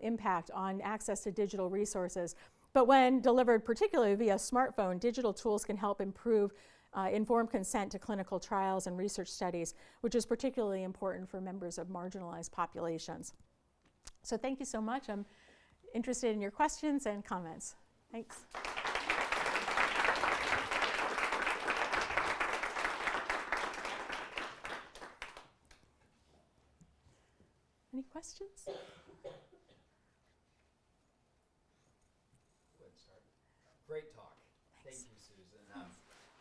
impact on access to digital resources. But when delivered particularly via smartphone, digital tools can help improve informed consent to clinical trials and research studies, which is particularly important for members of marginalized populations. So thank you so much. I'm interested in your questions and comments. Thanks. Any questions? Great talk. Thank you, Susan.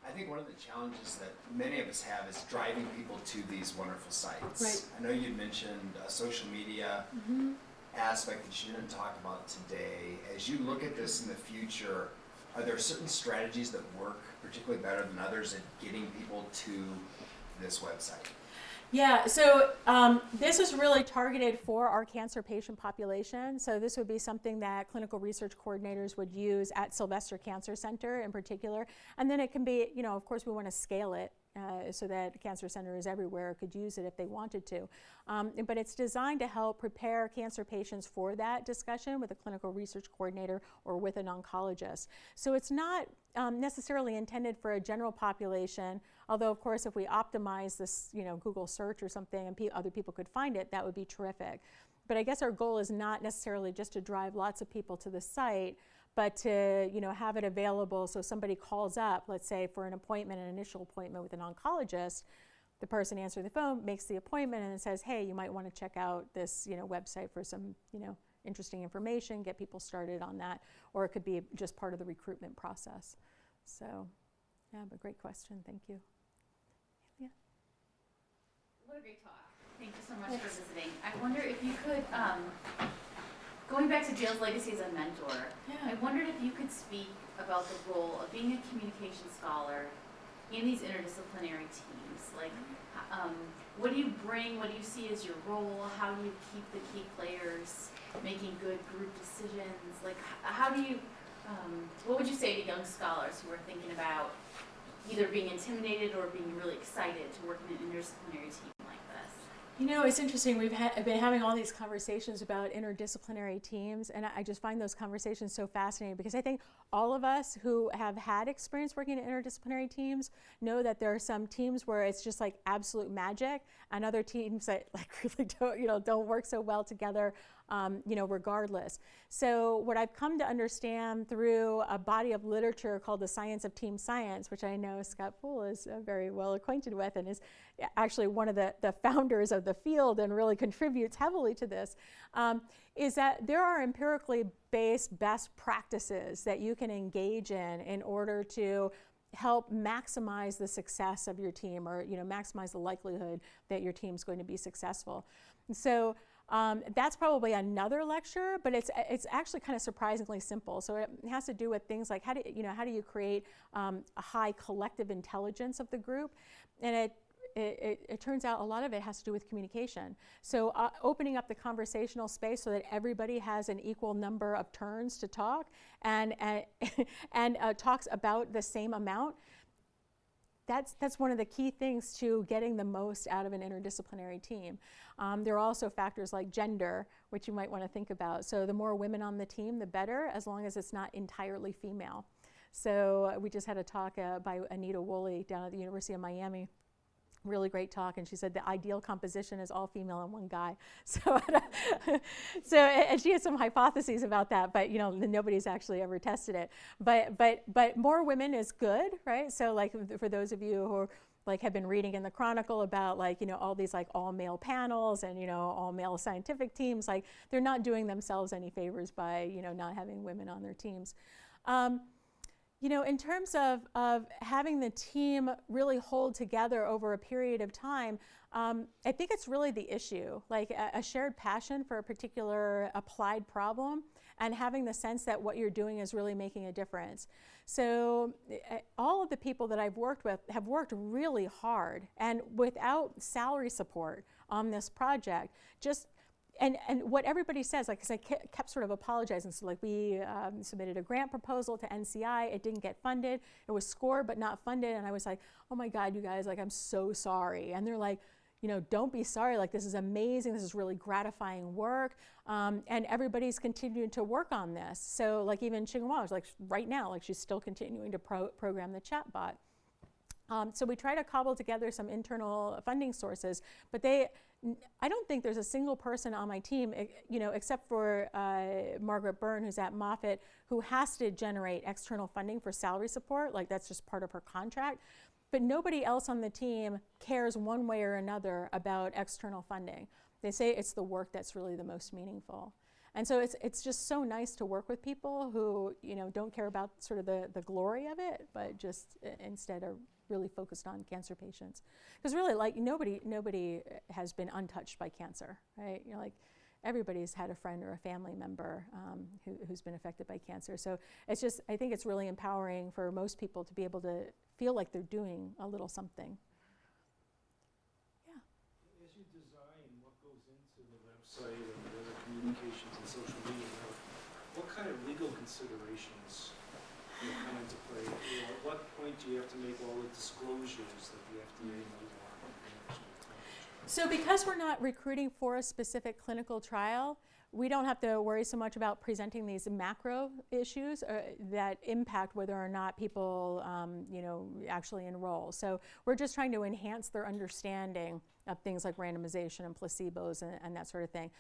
I think one of the challenges that many of us have is driving people to these wonderful sites. Right. I know you mentioned a social media aspect that you didn't talk about today. As you look at this in the future, are there certain strategies that work particularly better than others at getting people to this website? Yeah, so this is really targeted for our cancer patient population. So this would be something that clinical research coordinators would use at Sylvester Cancer Center in particular. And then it can be, of course we want to scale it so that cancer centers everywhere could use it if they wanted to. But it's designed to help prepare cancer patients for that discussion with a clinical research coordinator or with an oncologist. So it's not necessarily intended for a general population, although of course if we optimize this, Google search or something and other people could find it, that would be terrific. But I guess our goal is not necessarily just to drive lots of people to the site, but to have it available so somebody calls up, let's say for an appointment, an initial appointment with an oncologist, the person answering the phone makes the appointment and it says, hey, you might want to check out this website for some interesting information, get people started on that, or it could be just part of the recruitment process. So yeah, but great question, thank you. Yeah. What a great talk. Thank you so much for visiting. I wonder if you could Going back to Dale's legacy as a mentor, Yeah. I wondered if you could speak about the role of being a communication scholar in these interdisciplinary teams. Like, what do you bring? What do you see as your role? How do you keep the key players making good group decisions? Like, how do you, what would you say to young scholars who are thinking about either being intimidated or being really excited to work in an interdisciplinary team like this? You know, it's interesting. We've been having all these conversations about interdisciplinary teams, and I just find those conversations so fascinating because I think all of us who have had experience working in interdisciplinary teams know that there are some teams where it's just like absolute magic, and other teams that like really don't work so well together, regardless. So what I've come to understand through a body of literature called The Science of Team Science, which I know Scott Poole is very well acquainted with and is actually one of the founders of the field and really contributes heavily to this, is that there are empirically based best practices that you can engage in order to help maximize the success of your team, or maximize the likelihood that your team's going to be successful. And so that's probably another lecture, but it's actually kind of surprisingly simple. So it has to do with things like how do you create a high collective intelligence of the group, and it turns out a lot of it has to do with communication. So opening up the conversational space so that everybody has an equal number of turns to talk and talks about the same amount. That's one of the key things to getting the most out of an interdisciplinary team. There are also factors like gender, which you might want to think about. So the more women on the team, the better, as long as it's not entirely female. So we just had a talk by Anita Woolley down at the University of Miami. Really great talk, and she said the ideal composition is all female and one guy. So, and she has some hypotheses about that, but nobody's actually ever tested it. But more women is good, right? So like for those of you who have been reading in the Chronicle about all these all male panels and all male scientific teams, they're not doing themselves any favors by not having women on their teams. In terms of having the team really hold together over a period of time, I think it's really the issue, like a shared passion for a particular applied problem and having the sense that what you're doing is really making a difference. So all of the people that I've worked with have worked really hard and without salary support on this project. And what everybody says, because I kept sort of apologizing. So we submitted a grant proposal to NCI. It didn't get funded. It was scored but not funded. And I was like, oh my God, you guys, I'm so sorry. And they're like, don't be sorry. This is amazing. This is really gratifying work. And everybody's continuing to work on this. So even Ching-Hua was right now, she's still continuing to program the chatbot. So we try to cobble together some internal funding sources, but I don't think there's a single person on my team, except for Margaret Byrne, who's at Moffitt, who has to generate external funding for salary support. That's just part of her contract. But nobody else on the team cares one way or another about external funding. They say it's the work that's really the most meaningful. And so it's just so nice to work with people who don't care about sort of the glory of it, but just instead are really focused on cancer patients. Because really, nobody has been untouched by cancer, right? Everybody's had a friend or a family member who's been affected by cancer. So I think it's really empowering for most people to be able to feel like they're doing a little something. Yeah. As you design what goes into the website and the communications and social media, what kind of legal considerations come into play? At what point do you have to make all the disclosures that the FDA might want? So because we're not recruiting for a specific clinical trial, we don't have to worry so much about presenting these macro issues that impact whether or not people actually enroll. So we're just trying to enhance their understanding of things like randomization and placebos and that sort of thing.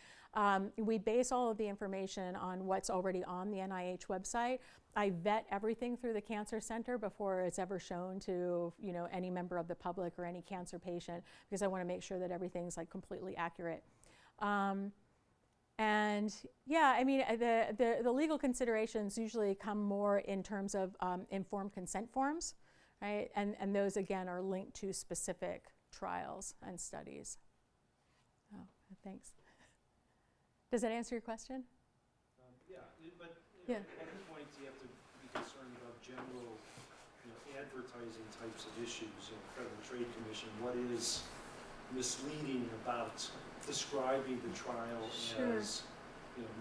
We base all of the information on what's already on the NIH website. I vet everything through the Cancer Center before it's ever shown to any member of the public or any cancer patient, because I want to make sure that everything's completely accurate. And yeah, the legal considerations usually come more in terms of informed consent forms, right? And those again are linked to specific trials and studies. Oh, thanks. Does that answer your question? But Yeah. at what point do you have to be concerned about general, advertising types of issues? Federal Trade Commission, what is misleading about describing the trial Sure. as,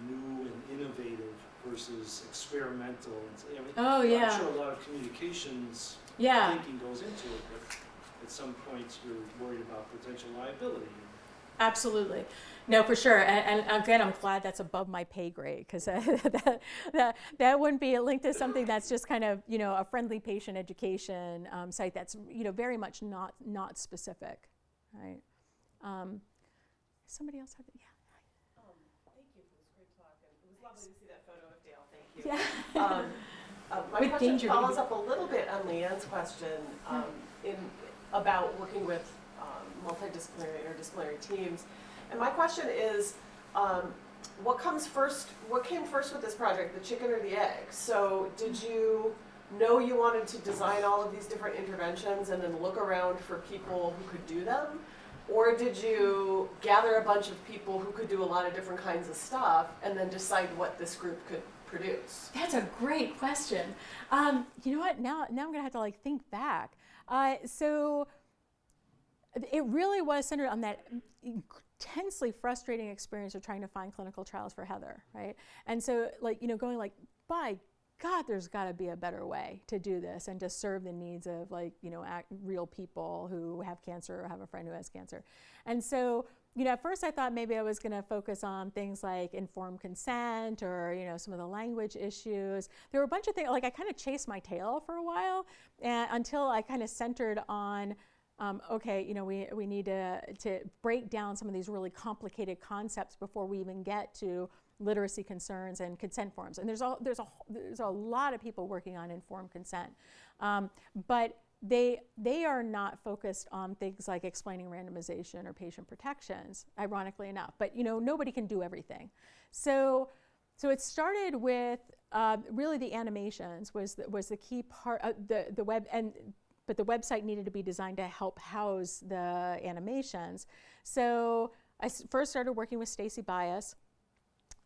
new and innovative versus experimental? Oh, yeah. I'm sure a lot of communications Yeah. thinking goes into it, but at some point you're worried about potential liability. Absolutely. No, for sure. And again, I'm glad that's above my pay grade, because that wouldn't be linked to something that's just kind of, a friendly patient education site that's, very much not specific, right? Somebody else had, yeah. Thank you for this great talk, and it was lovely to see that photo of Dale. Thank you. Yeah. My With question danger to follows be- up a little bit on Leanne's question about working with multidisciplinary, interdisciplinary teams. And my question is, what came first with this project, the chicken or the egg? So did you know you wanted to design all of these different interventions and then look around for people who could do them? Or did you gather a bunch of people who could do a lot of different kinds of stuff and then decide what this group could produce? That's a great question. You know what? Now I'm gonna have to think back. So it really was centered on that intensely frustrating experience of trying to find clinical trials for Heather, right? And so going by God, there's got to be a better way to do this and to serve the needs of real people who have cancer or have a friend who has cancer. And so, at first I thought maybe I was going to focus on things like informed consent or, some of the language issues. There were a bunch of things, I kind of chased my tail for a while until I kind of centered on, we need to break down some of these really complicated concepts before we even get to literacy concerns and consent forms. And there's a lot of people working on informed consent, but they are not focused on things like explaining randomization or patient protections, ironically enough. But nobody can do everything. So it started with really the animations was the key part of the web, but the website needed to be designed to help house the animations. So I first started working with Stacy Bias.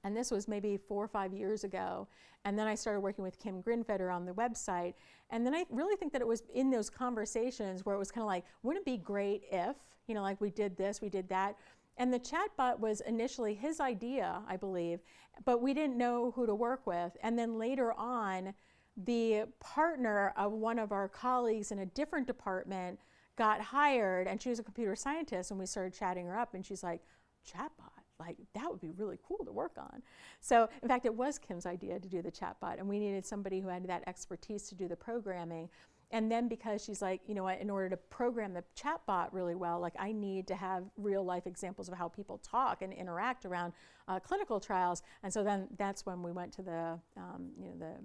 And this was maybe 4 or 5 years ago. And then I started working with Kim Grinfeder on the website. And then I really think that it was in those conversations where it was kind of wouldn't it be great if, we did this, we did that. And the chatbot was initially his idea, I believe, but we didn't know who to work with. And then later on, the partner of one of our colleagues in a different department got hired, and she was a computer scientist, and we started chatting her up, and she's like, chatbot? That would be really cool to work on. So in fact, it was Kim's idea to do the chatbot, and we needed somebody who had that expertise to do the programming. And then because she's like, in order to program the chatbot really well, I need to have real life examples of how people talk and interact around clinical trials. And so then that's when we went to the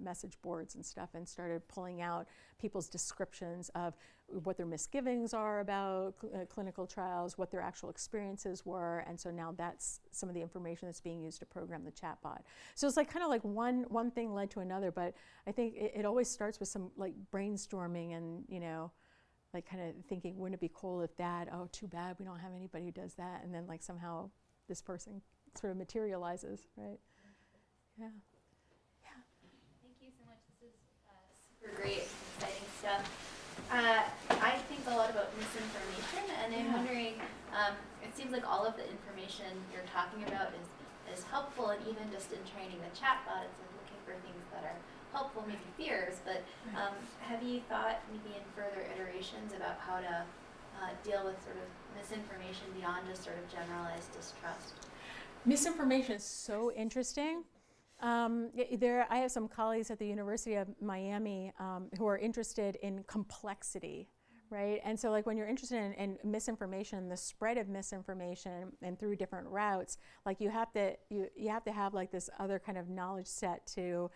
message boards and stuff and started pulling out people's descriptions of what their misgivings are about clinical trials, what their actual experiences were. And so now that's some of the information that's being used to program the chatbot. So it's one thing led to another, but I think it always starts with some brainstorming and, kind of thinking, wouldn't it be cool if that, oh, too bad we don't have anybody who does that. And then somehow this person sort of materializes, right? Yeah. Thank you so much. This is super great, exciting stuff. I think a lot about misinformation, and I'm wondering, it seems like all of the information you're talking about is helpful, and even just in training the chatbot, it's looking for things that are helpful, maybe fears, but have you thought maybe in further iterations about how to deal with sort of misinformation beyond just sort of generalized distrust? Misinformation is so interesting. I have some colleagues at the University of Miami who are interested in complexity, right? And so when you're interested in misinformation, the spread of misinformation and through different routes, you have to have this other kind of knowledge set to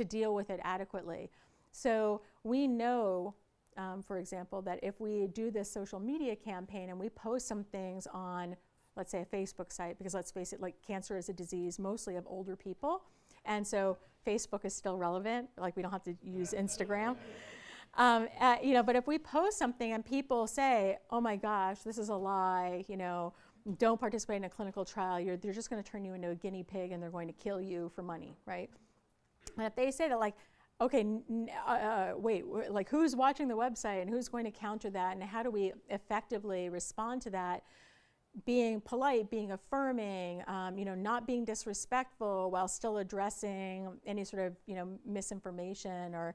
deal with it adequately. So we know, for example, that if we do this social media campaign and we post some things on, let's say, a Facebook site, because let's face it, cancer is a disease mostly of older people. And so Facebook is still relevant, we don't have to use Instagram. But if we post something and people say, oh my gosh, this is a lie, don't participate in a clinical trial. They're just going to turn you into a guinea pig and they're going to kill you for money, right? And if they say that, like, okay, wait, like who's watching the website and who's going to counter that, and how do we effectively respond to that? Being polite, being affirming, not being disrespectful while still addressing any sort of, misinformation or,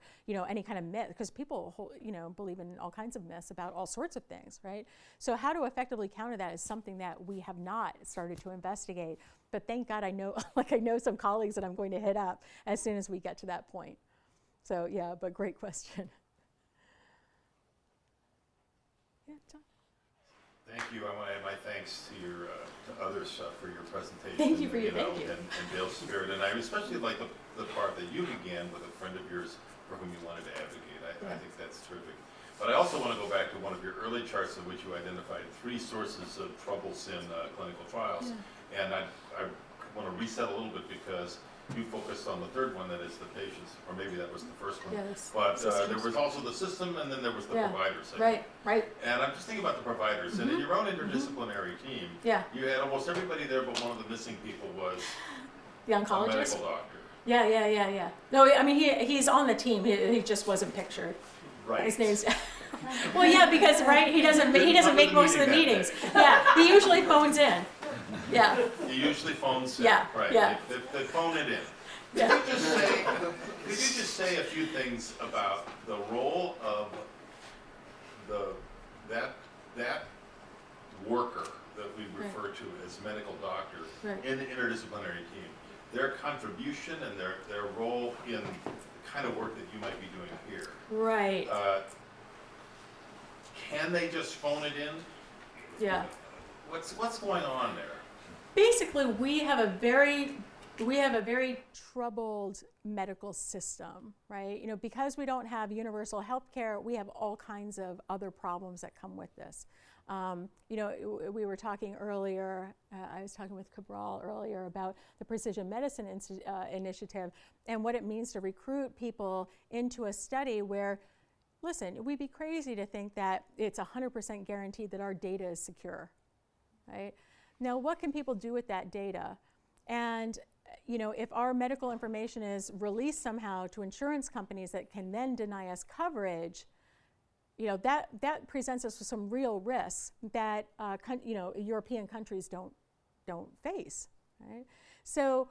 any kind of myth, because people, believe in all kinds of myths about all sorts of things, right? So how to effectively counter that is something that we have not started to investigate. But thank God I know some colleagues that I'm going to hit up as soon as we get to that point. So yeah, but great question. Yeah, John. Thank you. I want to add my thanks to your to others for your presentation. Thank you for your thank you. And Dale's spirit. And I especially like the part that you began with a friend of yours for whom you wanted to advocate. I think that's terrific. But I also want to go back to one of your early charts in which you identified 3 sources of troubles in clinical trials. Yeah. And I want to reset a little bit because you focused on the third one, that is the patients, or maybe that was the first one. Yes. But there was also the system, and then there was the provider segment. Right. And I'm just thinking about the providers. And in your own interdisciplinary team, you had almost everybody there, but one of the missing people was the oncologist, a medical doctor. Yeah. No, I mean he's on the team. He just wasn't pictured. Right. His name's. Well, yeah, because he doesn't make most of the meetings. Yeah, he usually phones in. Yeah. He usually phones in. Yeah. Right. Yeah. They phone it in. Yeah. Could you just say a few things about the role of that worker that we refer to as medical doctor in the interdisciplinary team, their contribution and their role in the kind of work that you might be doing here? Right. Can they just phone it in? Yeah. What's going on there? Basically, we have a very troubled medical system, right? Because we don't have universal health care, we have all kinds of other problems that come with this. We were talking earlier, I was talking with Cabral earlier about the Precision Medicine Initiative and what it means to recruit people into a study where, listen, we'd be crazy to think that it's 100% guaranteed that our data is secure, right? Now, what can people do with that data? And if our medical information is released somehow to insurance companies that can then deny us coverage, that presents us with some real risks that European countries don't face, right? So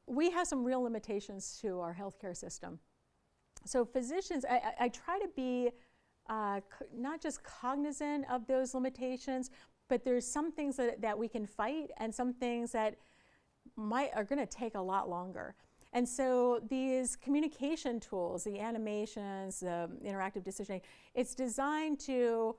we have some real limitations to our healthcare system. So physicians, I try to be not just cognizant of those limitations, but there's some things that we can fight and some things that are going to take a lot longer. And so these communication tools, the animations, the interactive decisioning, it's designed to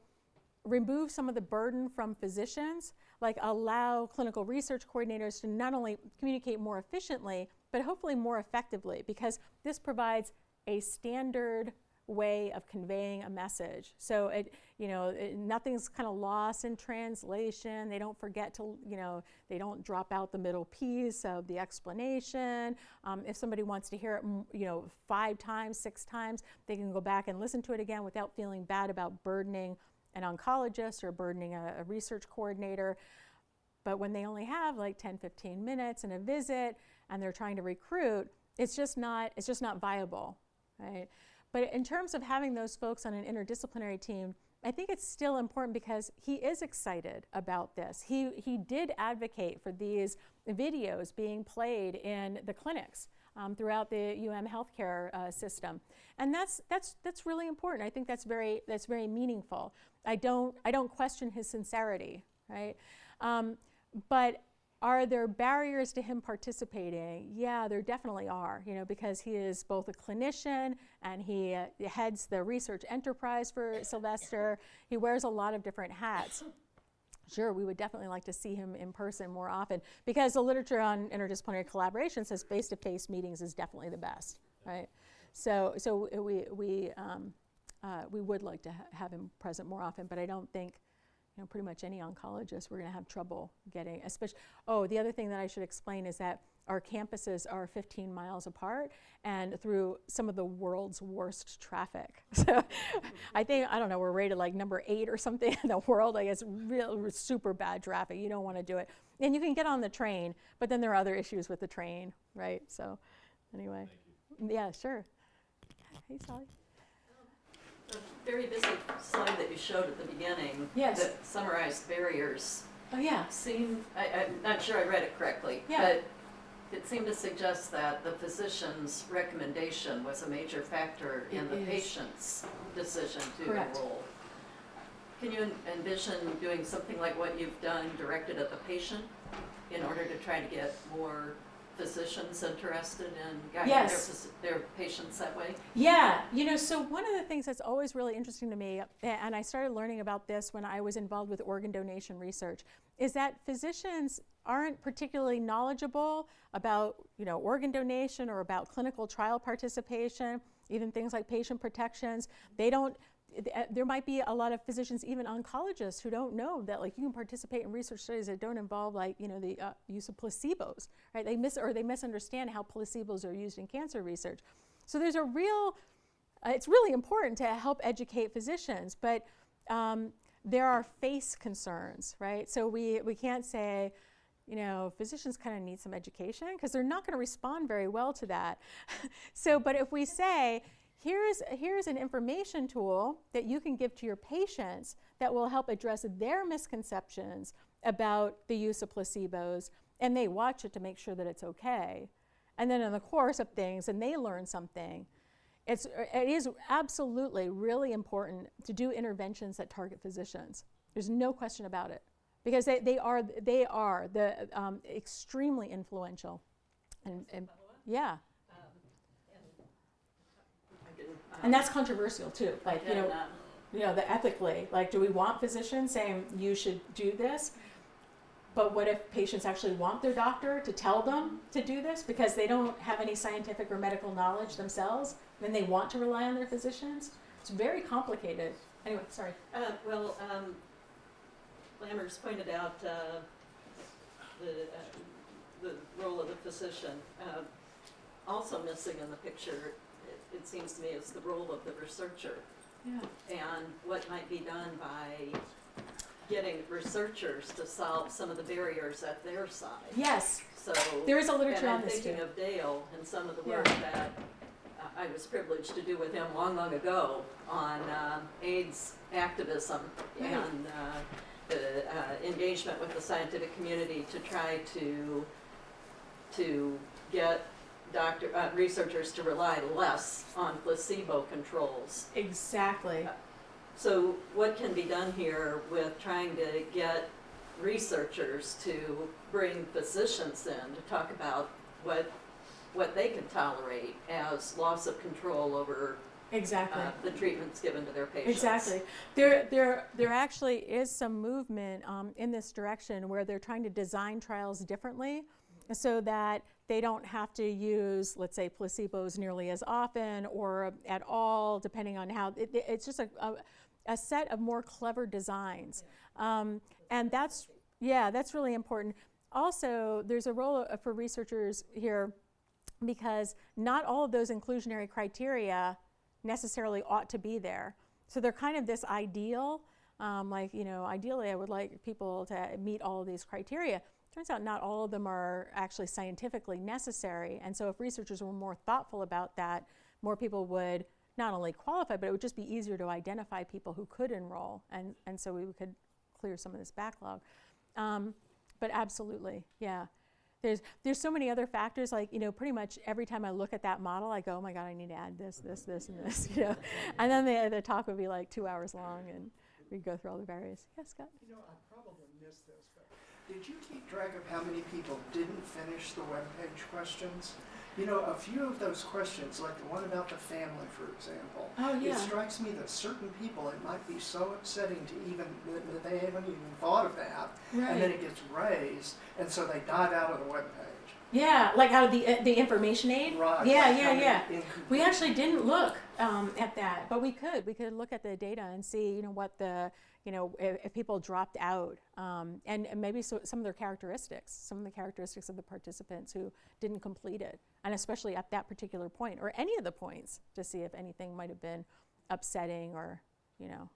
remove some of the burden from physicians, like allow clinical research coordinators to not only communicate more efficiently, but hopefully more effectively, because this provides a standard way of conveying a message. So nothing's kind of lost in translation. They don't forget to, they don't drop out the middle piece of the explanation. If somebody wants to hear it, 5 times, 6 times, they can go back and listen to it again without feeling bad about burdening an oncologist or burdening a research coordinator. But when they only have like 10, 15 minutes in a visit and they're trying to recruit, it's just not viable, right? But in terms of having those folks on an interdisciplinary team, I think it's still important because he is excited about this. He did advocate for these videos being played in the clinics throughout the healthcare system, and that's really important. I think that's very meaningful. I don't question his sincerity, right? But are there barriers to him participating? Yeah, there definitely are, because he is both a clinician and he heads the research enterprise for Sylvester. He wears a lot of different hats. Sure, we would definitely like to see him in person more often, because the literature on interdisciplinary collaboration says face-to-face meetings is definitely the best, right? So we would like to have him present more often, but I don't think, pretty much any oncologist, we're going to have trouble getting, especially, oh, the other thing that I should explain is that our campuses are 15 miles apart and through some of the world's worst traffic. So I don't know, we're rated like number 8 or something in the world. I guess real super bad traffic. You don't want to do it. And you can get on the train, but then there are other issues with the train, right? So anyway, yeah, sure. Hey, Sally. A very busy slide that you showed at the beginning Yes. that summarized barriers Oh, yeah. I'm not sure I read it correctly, Yeah. but it seemed to suggest that the physician's recommendation was a major factor in It the is. patient's decision to Correct. enroll. Can you envision doing something like what you've done directed at the patient in order to try to get more physicians interested in guiding Yes. their patients that way? Yeah, so one of the things that's always really interesting to me, and I started learning about this when I was involved with organ donation research, is that physicians aren't particularly knowledgeable about, organ donation or about clinical trial participation, even things like patient protections. There might be a lot of physicians, even oncologists, who don't know that you can participate in research studies that don't involve the use of placebos, right? They misunderstand how placebos are used in cancer research. So there's it's really important to help educate physicians, but there are face concerns, right? So we can't say, physicians kind of need some education because they're not going to respond very well to that. But if we say, here's an information tool that you can give to your patients that will help address their misconceptions about the use of placebos, and they watch it to make sure that it's okay. And then in the course of things, and they learn something, it is absolutely really important to do interventions that target physicians. There's no question about it, because they are the extremely influential. And yeah. And that's controversial too. The ethically, do we want physicians saying you should do this? But what if patients actually want their doctor to tell them to do this because they don't have any scientific or medical knowledge themselves, and they want to rely on their physicians? It's very complicated. Anyway, sorry. Lammers pointed out the role of the physician. Also missing in the picture, it seems to me, is the role of the researcher. Yeah. And what might be done by getting researchers to solve some of the barriers at their side. Yes. So there is a literature and on I'm this thinking too. of Dale and some of the work that I was privileged to do with him long ago on AIDS activism and the engagement with the scientific community to try to get researchers to rely less on placebo controls. Exactly. So what can be done here with trying to get researchers to bring physicians in to talk about what they can tolerate as loss of control over Exactly. The treatments given to their patients? Exactly. There actually is some movement in this direction where they're trying to design trials differently so that they don't have to use, let's say, placebos nearly as often or at all, depending on how. It's just a set of more clever designs. And that's really important. Also, there's a role for researchers here because not all of those inclusionary criteria necessarily ought to be there. So they're kind of this ideal, ideally I would like people to meet all of these criteria. Turns out not all of them are actually scientifically necessary. And so if researchers were more thoughtful about that, more people would not only qualify, but it would just be easier to identify people who could enroll. And so we could clear some of this backlog. But absolutely, yeah. There's so many other factors, pretty much every time I look at that model, I go, oh my God, I need to add this, and this, And then the talk would be 2 hours long, and we'd go through all the various. Yes, Scott? I probably missed this, but did you keep track of how many people didn't finish the webpage questions? You know, a few of those questions, like the one about the family, for example, Oh, yeah. it strikes me that certain people, it might be so upsetting to even, that they haven't even thought of that, and then it gets raised, and so they dive out of the webpage. Yeah, like out of the information aid. Right. Yeah, like yeah, how many yeah. incomplete- We actually didn't look at that, but we could. We could look at the data and see, you know, what the, you know, if people dropped out, and maybe some of their characteristics, some of the characteristics of the participants who didn't complete it, and especially at that particular point or any of the points, to see if anything might have been upsetting or, you know,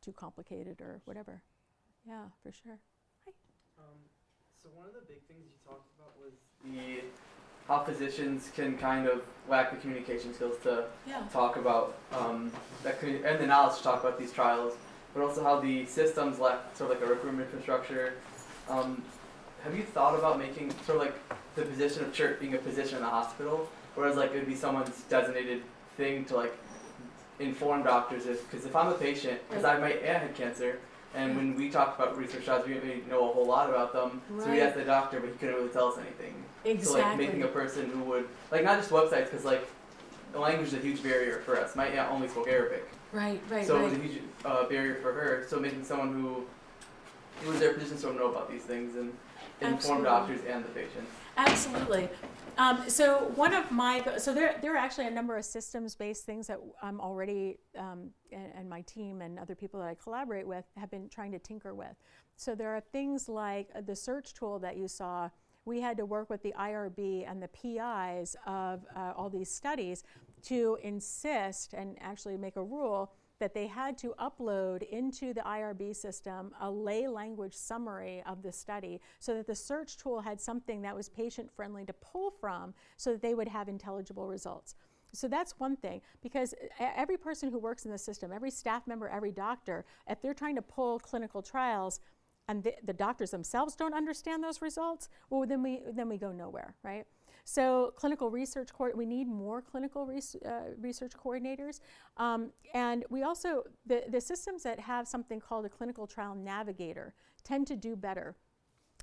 too complicated or whatever. Yeah, for sure. Hi. So one of the big things you talked about was how physicians can kind of lack the communication skills to Yeah. talk about and the knowledge to talk about these trials, but also how the systems lack sort of like a recruitment infrastructure. Have you thought about making sort of like the position of CHIRP being a position in the hospital, whereas like it would be someone's designated thing to like inform doctors because if I'm a patient, because my aunt had cancer. And when we talked about research trials, we didn't really know a whole lot about them. Right. So we asked the doctor, but he couldn't really tell us anything. Exactly. So like making a person who would, like not just websites, because like the language is a huge barrier for us. My aunt only spoke Arabic. Right, right, So right. it was a huge barrier for her. So making someone who was their position to know about these things and inform Absolutely. doctors and the patients. Absolutely. So one of my, so there are actually a number of systems-based things that I'm already, and my team and other people that I collaborate with have been trying to tinker with. So there are things like the search tool that you saw. We had to work with the IRB and the PIs of all these studies to insist and actually make a rule that they had to upload into the IRB system a lay language summary of the study so that the search tool had something that was patient friendly to pull from so that they would have intelligible results. So that's one thing, because every person who works in the system, every staff member, every doctor, if they're trying to pull clinical trials and the doctors themselves don't understand those results, well, then we go nowhere, right? So clinical research, we need more clinical research coordinators. And we also, the systems that have something called a clinical trial navigator tend to do better.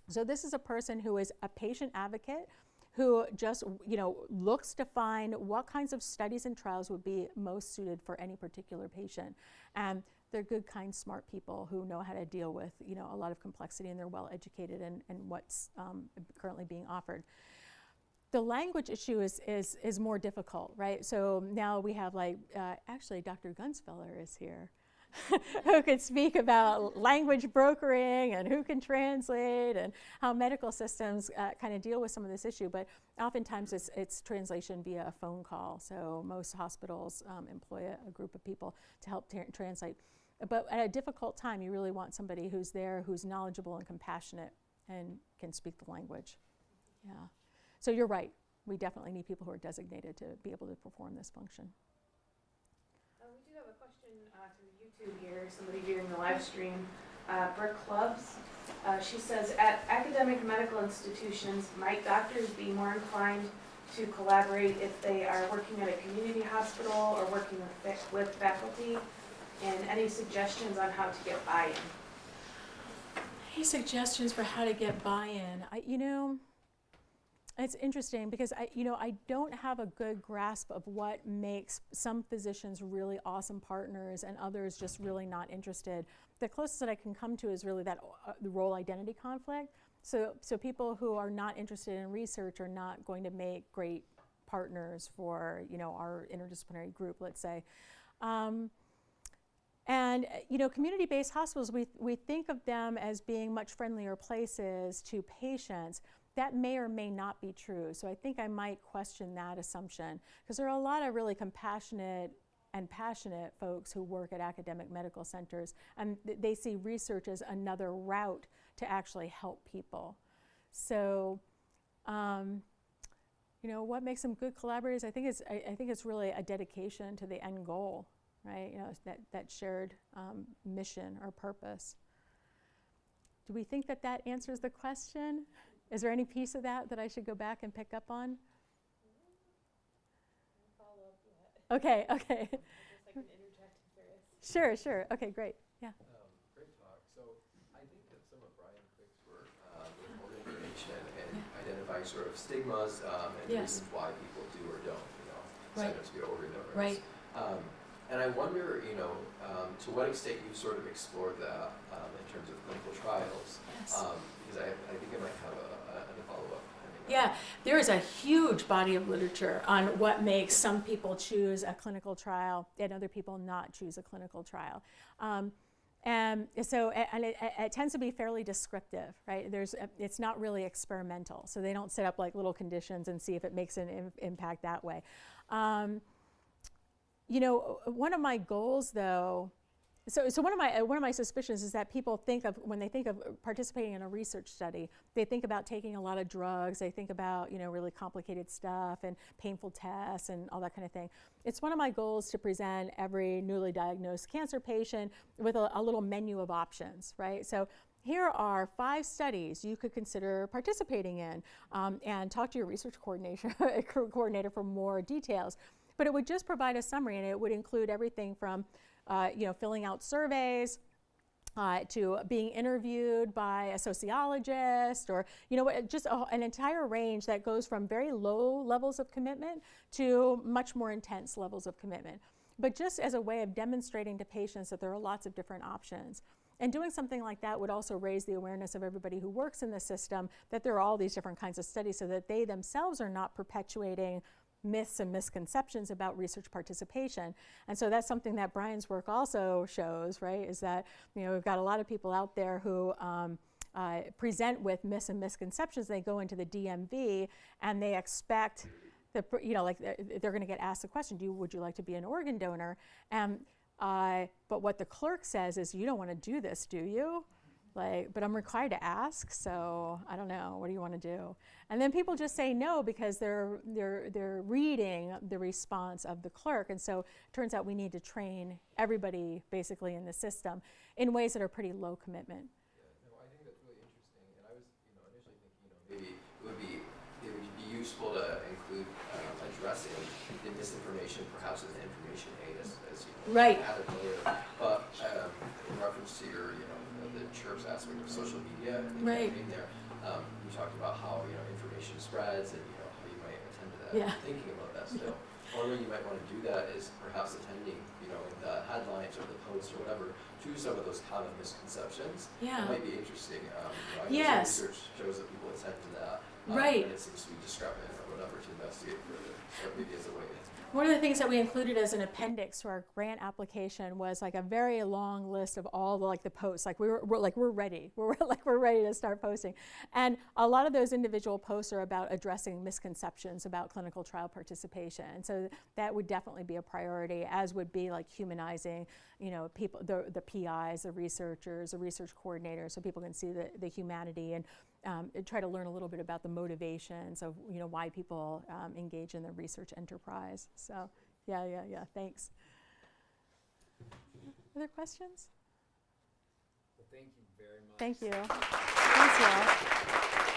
So this is a person who is a patient advocate who just, you know, looks to find what kinds of studies and trials would be most suited for any particular patient. And they're good, kind, smart people who know how to deal with, you know, a lot of complexity, and they're well educated in what's currently being offered. The language issue is more difficult, right? So now we have like, actually Dr. Gunsfeller is here, who could speak about language brokering and who can translate and how medical systems kind of deal with some of this issue. But oftentimes it's translation via a phone call. So most hospitals employ a group of people to help translate. But at a difficult time, you really want somebody who's there, who's knowledgeable and compassionate and can speak the language. Yeah. So you're right. We definitely need people who are designated to be able to perform this function. We do have a question through YouTube here, somebody viewing the live stream. Brooke Clubs, she says, at academic medical institutions, might doctors be more inclined to collaborate if they are working at a community hospital or working with faculty? And any suggestions on how to get buy-in? Any suggestions for how to get buy-in? You know, it's interesting because I don't have a good grasp of what makes some physicians really awesome partners and others just really not interested. The closest that I can come to is really that the role identity conflict. So people who are not interested in research are not going to make great partners for, you know, our interdisciplinary group, let's say. And you know, community-based hospitals, we think of them as being much friendlier places to patients. That may or may not be true. So I think I might question that assumption, because there are a lot of really compassionate and passionate folks who work at academic medical centers, and they see research as another route to actually help people. So, you know, what makes them good collaborators? I think it's really a dedication to the end goal, right? You know, that shared mission or purpose. Do we think that answers the question? Is there any piece of that I should go back and pick up on? Follow up yet. Okay. I guess I can interject if there is. Sure. Okay, great. Yeah. Great talk. So I think that some of Brian Quick's work with organization and identifying identifying sort of stigmas and Yes. reasons why people do or don't, Right. sign up to be organ donors. Right. And I wonder, to what extent you've sort of explored that in terms of clinical trials, Yes. because I think it might have a follow-up. Yeah, there is a huge body of literature on what makes some people choose a clinical trial and other people not choose a clinical trial. And so, it tends to be fairly descriptive, right? It's not really experimental, so they don't set up like little conditions and see if it makes an impact that way. One of my goals, though, so one of my suspicions is that people when they think of participating in a research study, they think about taking a lot of drugs, they think about really complicated stuff and painful tests and all that kind of thing. It's one of my goals to present every newly diagnosed cancer patient with a little menu of options, right? So here are 5 studies you could consider participating in, and talk to your research coordinator for more details. But it would just provide a summary, and it would include everything from filling out surveys, to being interviewed by a sociologist, or just an entire range that goes from very low levels of commitment to much more intense levels of commitment. But just as a way of demonstrating to patients that there are lots of different options. And doing something like that would also raise the awareness of everybody who works in the system that there are all these different kinds of studies, so that they themselves are not perpetuating myths and misconceptions about research participation. And so that's something that Brian's work also shows, right, is that we've got a lot of people out there who present with myths and misconceptions. They go into the DMV and they expect that, they're going to get asked the question, would you like to be an organ donor? But what the clerk says is, you don't want to do this, do you? But I'm required to ask, so I don't know, what do you want to do? And then people just say no because they're reading the response of the clerk. And so it turns out we need to train everybody basically in the system in ways that are pretty low commitment. Yeah, no, I think that's really interesting. And I was, initially thinking, maybe it would be useful to include addressing the misinformation perhaps as an information aid, as right. added later. But in reference to your, the CHIRPS aspect of social media and the right. campaign there, you talked about how information spreads and how you might attend to that. Yeah. Thinking about that still. One way you might want to do that is perhaps attending, the headlines or the posts or whatever to some of those common misconceptions. Yeah. It might be interesting. I know yes. some research shows that people attend to that. Right. And it seems to be discrepant or whatever to investigate further. So maybe as a way to. One of the things that we included as an appendix to our grant application was a very long list of all the posts. We're ready. We're ready to start posting. And a lot of those individual posts are about addressing misconceptions about clinical trial participation. And so that would definitely be a priority, as would be humanizing, people, the PIs, the researchers, the research coordinators, so people can see the humanity and try to learn a little bit about the motivations of why people engage in the research enterprise. So yeah, thanks. Other questions? Well, thank you very much. Thank you. Thanks, y'all.